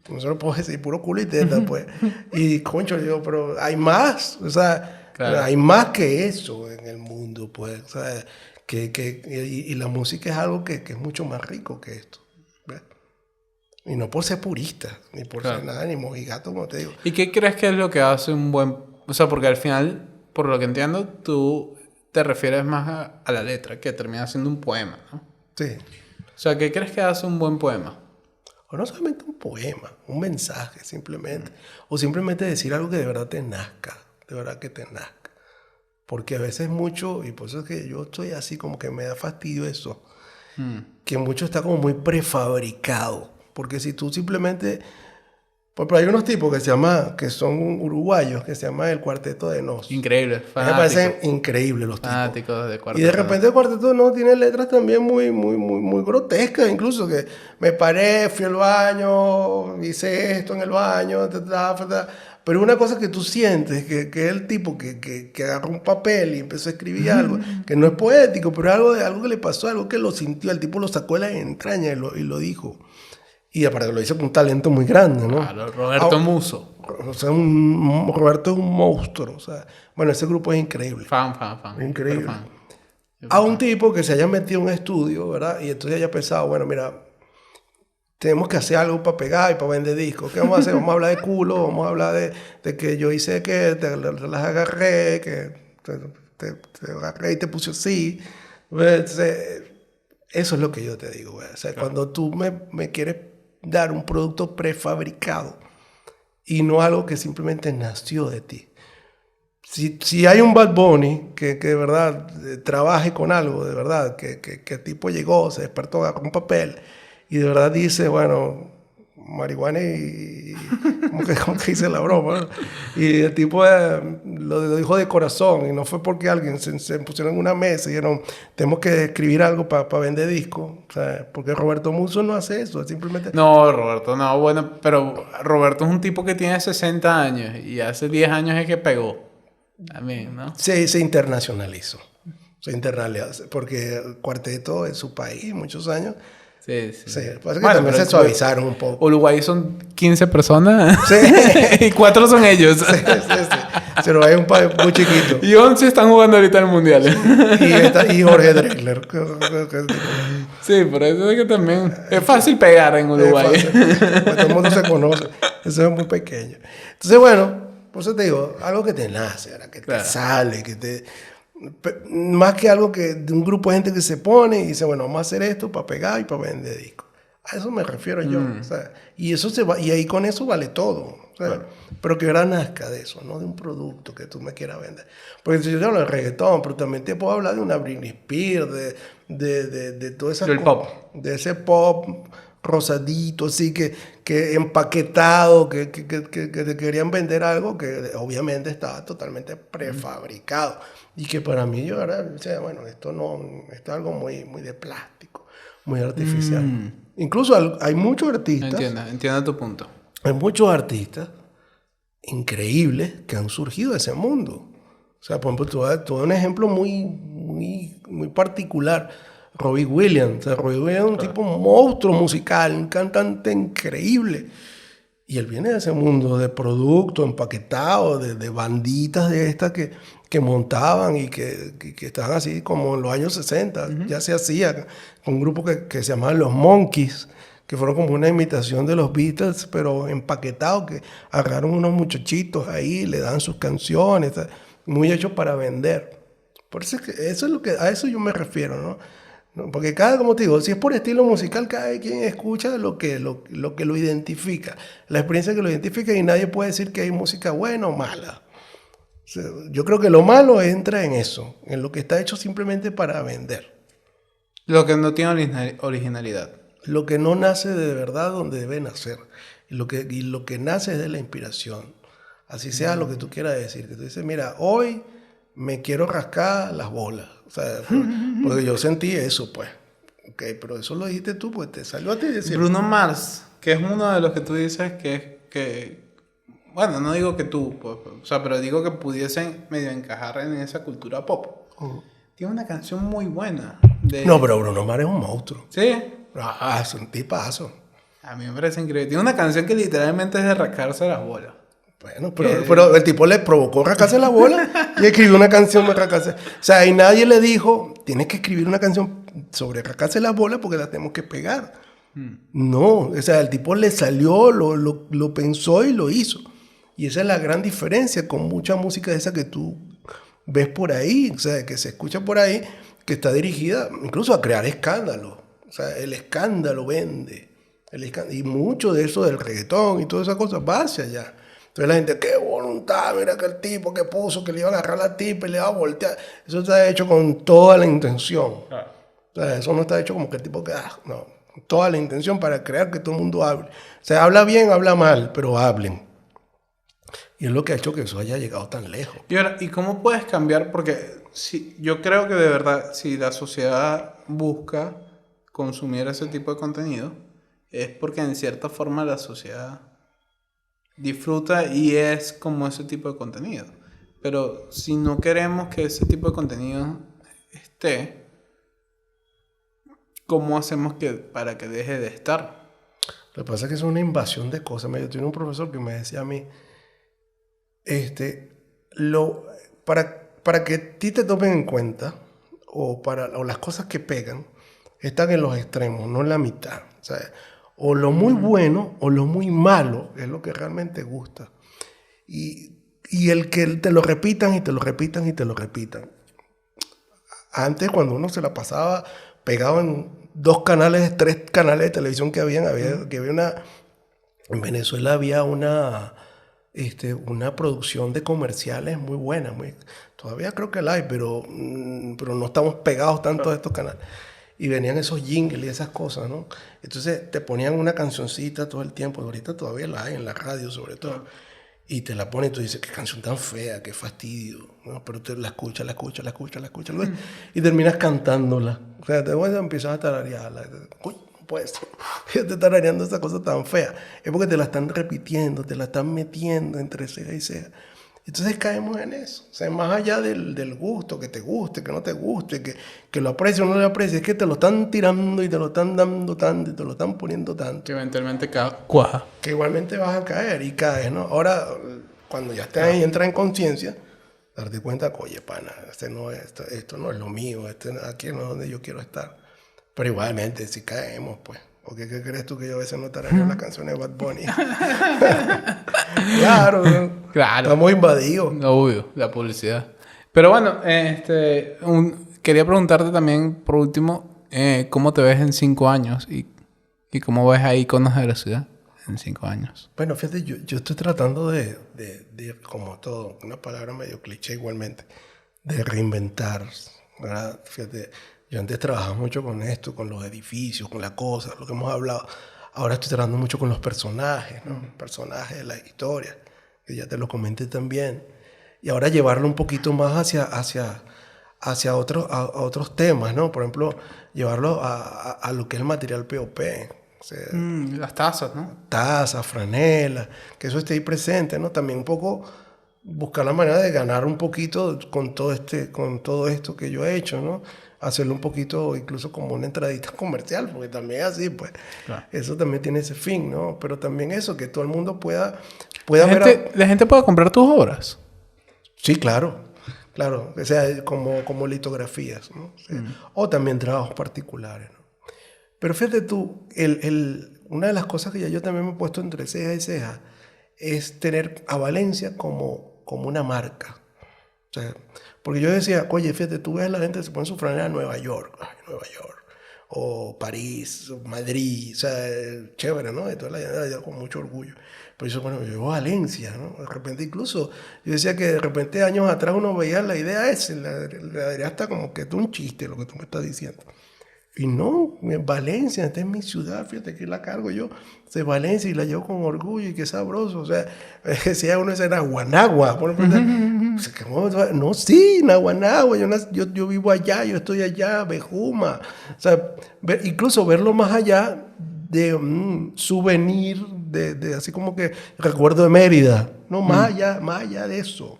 No se lo puedo decir, puro culo y teta, pues. Y, concho, yo, pero hay más. O sea, claro, hay más que eso en el mundo, pues. O sea, y la música es algo que es mucho más rico que esto. ¿Ves? Y no por ser purista, ni por ser nada, ni mojigato, como te digo. ¿Y qué crees que es lo que hace un buen... O sea, porque al final, por lo que entiendo, tú te refieres más a la letra, que termina siendo un poema, ¿no? Sí. O sea, ¿qué crees que hace un buen poema? O no solamente un poema, un mensaje simplemente. O simplemente decir algo que de verdad te nazca, de verdad que te nazca. Porque a veces mucho, y por eso es que yo estoy así como que me da fastidio eso, que mucho está como muy prefabricado. Porque si tú simplemente... Porque hay unos tipos que son uruguayos, que se llama el Cuarteto de Nos. Increíble, fanáticos. Me parecen increíbles los tipos. Fanáticos de Cuarteto. Y de repente el Cuarteto de Nos tiene letras también muy grotescas, incluso que me paré, fui al baño, hice esto en el baño, pero una cosa que tú sientes, que es el tipo que agarró un papel y empezó a escribir algo, que no es poético, pero algo que le pasó, algo que lo sintió, el tipo lo sacó de las entrañas y lo dijo. Y aparte que lo hizo con un talento muy grande, ¿no? Claro, Roberto Musso. O sea, Roberto es un monstruo. O sea, bueno, ese grupo es increíble. Fan. Increíble. A un tipo que se haya metido en un estudio, ¿verdad? Y entonces haya pensado, bueno, mira, tenemos que hacer algo para pegar y para vender discos. ¿Qué vamos a hacer? Vamos a hablar de culo, vamos a hablar de que yo hice que te las agarré, que te agarré y te puse así. Entonces, eso es lo que yo te digo, güey. O sea, cuando tú me quieres dar un producto prefabricado y no algo que simplemente nació de ti. Si hay un Bad Bunny que de verdad trabaje con algo, de verdad, que el tipo llegó, se despertó con un papel y de verdad dice, bueno, marihuana y como que dice la broma, ¿no? Y el tipo lo dijo de corazón y no fue porque alguien se pusieron en una mesa y dijeron, tenemos que escribir algo para vender discos, o sea, porque Roberto Musso no hace eso, simplemente... No, Roberto, no, bueno, pero Roberto es un tipo que tiene 60 años y hace 10 años es que pegó. También, ¿no? Se internacionalizó, porque el cuarteto en su país, muchos años, Sí. Sí, pasa que también se suavizaron un poco. Uruguay son 15 personas. Sí. Y 4 son ellos. Sí. Si Uruguay es un país muy chiquito. Y 11 están jugando ahorita en el mundial. Y Jorge Drexler. Sí, por eso es que también es fácil pegar en Uruguay. Es fácil, todo el mundo se conoce. Eso es muy pequeño. Entonces, bueno, por eso te digo, algo que te nace, ¿verdad? Que te sale, que te... Más que algo que de un grupo de gente que se pone y dice, bueno, vamos a hacer esto para pegar y para vender discos. A eso me refiero yo. O sea, y eso y ahí con eso vale todo. O sea, pero que ahora nazca de eso, no de un producto que tú me quieras vender. Porque si yo te hablo de reggaetón, pero también te puedo hablar de una Britney Spears, de todas esas cosas. Pop. De ese pop rosadito, así que empaquetado, que te querían vender algo que obviamente estaba totalmente prefabricado. Y que para mí yo ahora decía, bueno, esto es algo muy, muy de plástico, muy artificial. Incluso hay muchos artistas. Entiendo tu punto. Hay muchos artistas increíbles que han surgido de ese mundo. O sea, por ejemplo, tú das un ejemplo muy particular. Robbie Williams. O sea, Robbie Williams es un tipo monstruo musical, un cantante increíble. Y él viene de ese mundo de productos empaquetados, de banditas de estas que montaban y que estaban así como en los años 60. Ya se hacía con un grupo que se llamaban los Monkees, que fueron como una imitación de los Beatles, pero empaquetados, que agarraron unos muchachitos ahí, le dan sus canciones, muy hechos para vender. Por eso es a eso yo me refiero, ¿no? Porque como te digo, si es por estilo musical, cada quien escucha lo que lo identifica, la experiencia que lo identifica, y nadie puede decir que hay música buena o mala. O sea, yo creo que lo malo entra en eso, en lo que está hecho simplemente para vender. Lo que no tiene originalidad. Lo que no nace de verdad donde debe nacer. Y lo que nace es de la inspiración. Así sea lo que tú quieras decir. Que tú dices, mira, hoy me quiero rascar las bolas. O sea, porque yo sentí eso, pues. Ok, pero eso lo dijiste tú, pues te salió a ti decir. Bruno Mars, que es uno de los que tú dices que bueno, no digo que tú, pues, o sea, pero digo que pudiesen medio encajar en esa cultura pop. Tiene una canción muy buena. No, pero Bruno Mars es un monstruo. Sí. Es un tipazo. A mí me parece increíble. Tiene una canción que literalmente es de rascarse las bolas. Bueno, pero el tipo le provocó rascarse la bola y escribió una canción de rascarse. O sea, y nadie le dijo, tienes que escribir una canción sobre rascarse las bolas porque la tenemos que pegar. No, o sea, el tipo le salió, lo pensó y lo hizo. Y esa es la gran diferencia con mucha música de esa que tú ves por ahí, o sea, que se escucha por ahí, que está dirigida incluso a crear escándalo. O sea, el escándalo vende. Y mucho de eso del reggaetón y todas esas cosas va hacia allá. Entonces la gente, qué voluntad, mira que el tipo que puso, que le iba a agarrar a la tipa y le iba a voltear. Eso está hecho con toda la intención. O sea, eso no está hecho como que el tipo que, no, con toda la intención para crear que todo el mundo hable. O sea, habla bien, habla mal, pero hablen. Y es lo que ha hecho que eso haya llegado tan lejos. Y ahora, ¿y cómo puedes cambiar? Porque yo creo que de verdad, si la sociedad busca consumir ese tipo de contenido, es porque en cierta forma la sociedad disfruta y es como ese tipo de contenido. Pero si no queremos que ese tipo de contenido esté, ¿cómo hacemos para que deje de estar? Lo que pasa es que es una invasión de cosas. Yo tenía un profesor que me decía a mí, para que a ti te tomen en cuenta, o las cosas que pegan, están en los extremos, no en la mitad. O sea, o lo muy bueno o lo muy malo es lo que realmente gusta. Y el que te lo repitan y te lo repitan y te lo repitan. Antes, cuando uno se la pasaba pegado en 3 canales de televisión que había en Venezuela había una producción de comerciales muy buena. Todavía creo que la hay, pero no estamos pegados tanto a estos canales. Y venían esos jingles y esas cosas, ¿no? Entonces te ponían una cancioncita todo el tiempo. Ahorita todavía la hay en la radio, sobre todo. Y te la ponen y tú dices, qué canción tan fea, qué fastidio, ¿no? Pero tú la escuchas. Y terminas cantándola. O sea, te empiezas a tararearla. Uy, no puede ser. Ya te tarareando esa cosa tan fea. Es porque te la están repitiendo, te la están metiendo entre ceja y ceja. Entonces caemos en eso. O sea, más allá del gusto, que te guste, que no te guste, que lo aprecies o no lo aprecies, es que te lo están tirando y te lo están dando tanto y te lo están poniendo tanto. Que eventualmente cuaja. Que igualmente vas a caer y caes, ¿no? Ahora, cuando ya estás ahí, entras en conciencia, darte cuenta que, oye, pana, esto no es lo mío, aquí no es donde yo quiero estar. Pero igualmente, si caemos, pues. Porque ¿qué crees tú que yo a veces no tarareo las canciones de Bad Bunny? Claro, ¿no? Claro. Estamos invadidos. Obvio, la publicidad. Pero bueno, quería preguntarte también, por último, ¿cómo te ves en 5 años? Y cómo ves a iconos de la ciudad en 5 años. Bueno, fíjate, yo estoy tratando de, como todo, una palabra medio cliché igualmente, de reinventar, ¿verdad? Fíjate, yo antes trabajaba mucho con esto, con los edificios, con las cosas, lo que hemos hablado. Ahora estoy trabajando mucho con los personajes, ¿no? Personajes de la historia, que ya te lo comenté también. Y ahora llevarlo un poquito más hacia otros temas, ¿no? Por ejemplo, llevarlo a lo que es el material POP. O sea, Las tazas, ¿no? tazas, franela, que eso esté ahí presente, ¿no? También un poco buscar la manera de ganar un poquito con todo esto que yo he hecho, ¿no? Hacerlo un poquito incluso como una entradita comercial, porque también es así, pues. Claro. Eso también tiene ese fin, ¿no? Pero también eso, que todo el mundo pueda ver... ¿La gente puede comprar tus obras? Sí, claro. Claro, o sea, como litografías, ¿no? O sea, o también trabajos particulares, ¿no? Pero fíjate tú, una de las cosas que ya yo también me he puesto entre ceja y ceja es tener a Valencia como una marca. O sea, porque yo decía, oye, fíjate, tú ves a la gente que se pone su franela en Nueva York, o París, o Madrid, o sea, chévere, ¿no? Y toda la gente con mucho orgullo. Pero yo, bueno, yo Valencia, ¿no? De repente incluso, yo decía que de repente años atrás uno veía la idea esa, la idea hasta como que es un chiste lo que tú me estás diciendo. Y no, Valencia, esta es mi ciudad, fíjate que la cargo yo de Valencia y la llevo con orgullo y qué sabroso. O sea, decía uno ese Naguanagua. No, sí, Naguanagua, yo vivo allá, yo estoy allá, Bejuma. O sea, incluso verlo más allá de un souvenir, de así como que recuerdo de Mérida, no, más allá de eso,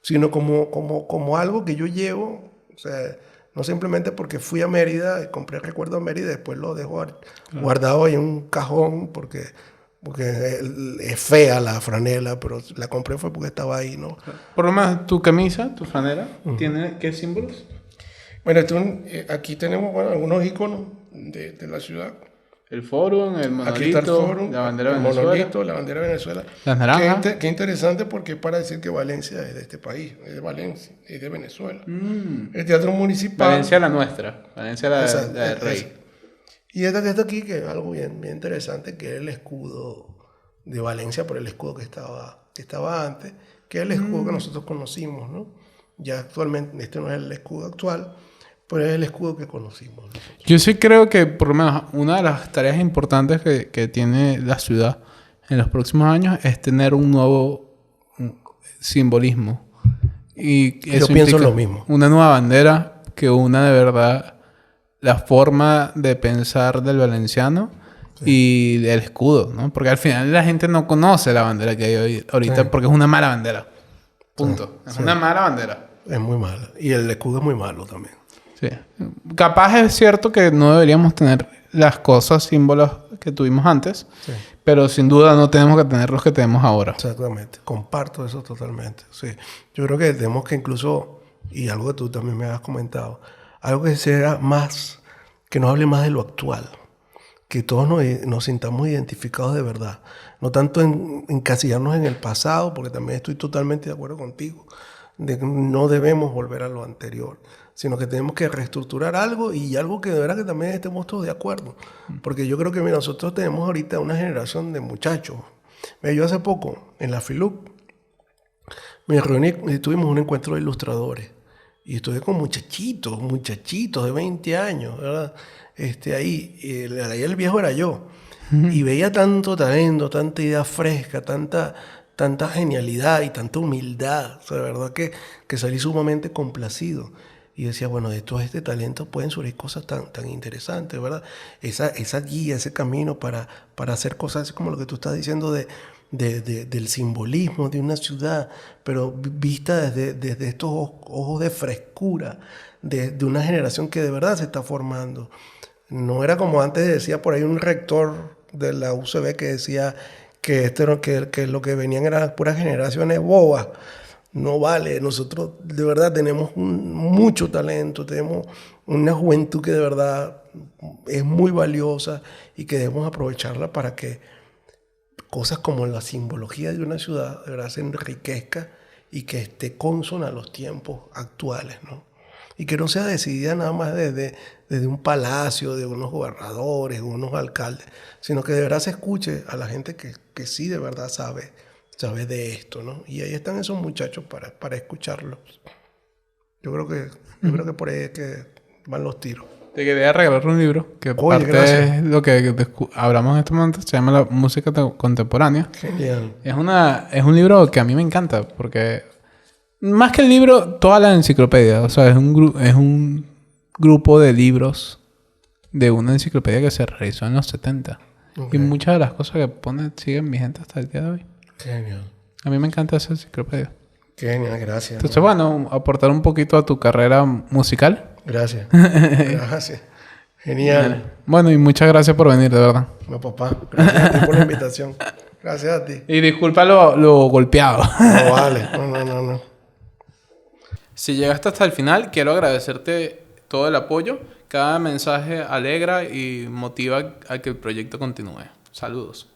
sino como algo que yo llevo, o sea, no simplemente porque fui a Mérida, compré el recuerdo de Mérida y después lo dejo guardado en un cajón porque es fea la franela, pero la compré fue porque estaba ahí, ¿no? Por lo menos tu camisa, tu franela, ¿tiene qué símbolos? Bueno, aquí tenemos algunos iconos de la ciudad. El fórum, el monolito, aquí está el fórum, la bandera de Venezuela. Monolito, la bandera de Venezuela. Las naranjas. Qué interesante porque es para decir que Valencia es de este país, es de Valencia, es de Venezuela. El Teatro Municipal. Valencia la nuestra, Valencia la del Rey. Y esto aquí que es algo bien interesante, que es el escudo de Valencia, por el escudo que estaba antes, que es el escudo que nosotros conocimos, ¿no? Ya actualmente, este no es el escudo actual, pero es el escudo que conocimos nosotros. Yo sí creo que, por lo menos, una de las tareas importantes que tiene la ciudad en los próximos años es tener un nuevo simbolismo. Y yo pienso lo mismo. Una nueva bandera que una de verdad la forma de pensar del valenciano y del escudo, ¿no? Porque al final la gente no conoce la bandera que hay ahorita porque es una mala bandera. Punto. Es una mala bandera. Es muy mala. Y el escudo es muy malo también. Sí. Capaz es cierto que no deberíamos tener las cosas, símbolos que tuvimos antes, pero sin duda no tenemos que tener los que tenemos ahora. Exactamente. Comparto eso totalmente. Sí. Yo creo que tenemos que incluso, y algo que tú también me has comentado, algo que sea más, que nos hable más de lo actual, que todos nos sintamos identificados de verdad, no tanto encasillarnos en el pasado, porque también estoy totalmente de acuerdo contigo, de que no debemos volver a lo anterior, sino que tenemos que reestructurar algo y algo que de verdad que también estemos todos de acuerdo, porque yo creo que nosotros tenemos ahorita una generación de muchachos. Yo hace poco en la FILUC me reuní y tuvimos un encuentro de ilustradores. Y estuve con muchachitos de 20 años, ¿verdad? Ahí el viejo era yo. Y veía tanto talento, tanta idea fresca, tanta genialidad y tanta humildad. O sea, de verdad que salí sumamente complacido. Y decía, bueno, de todo este talento pueden surgir cosas tan interesantes, ¿verdad? Esa guía, ese camino para hacer cosas así como lo que tú estás diciendo de del simbolismo de una ciudad, pero vista desde estos ojos de frescura, de una generación que de verdad se está formando. No era como antes decía por ahí un rector de la UCB que decía que lo que venían eran puras generaciones bobas. No vale, nosotros de verdad tenemos mucho talento, tenemos una juventud que de verdad es muy valiosa y que debemos aprovecharla para que cosas como la simbología de una ciudad de verdad se enriquezca y que esté consona a los tiempos actuales, ¿no? Y que no sea decidida nada más desde un palacio, de unos gobernadores, unos alcaldes, sino que de verdad se escuche a la gente que sí de verdad sabe de esto, ¿no? Y ahí están esos muchachos para escucharlos. Yo creo que por ahí es que van los tiros. Te quería regalar un libro que Oye, parte gracias. de lo que hablamos en este momento. Se llama La música contemporánea. Genial. Es un libro que a mí me encanta porque más que el libro, toda la enciclopedia. O sea, es un grupo de libros de una enciclopedia que se realizó en los 70. Okay. Y muchas de las cosas que pone siguen vigentes hasta el día de hoy. Genial. A mí me encanta esa enciclopedia. Genial, gracias. Entonces, bueno, aportar un poquito a tu carrera musical. Gracias. Gracias. Genial. Bueno, y muchas gracias por venir, de verdad. No, papá. Gracias a ti por la invitación. Gracias a ti. Y disculpa lo golpeado. No vale. No. Si llegaste hasta el final, quiero agradecerte todo el apoyo. Cada mensaje alegra y motiva a que el proyecto continúe. Saludos.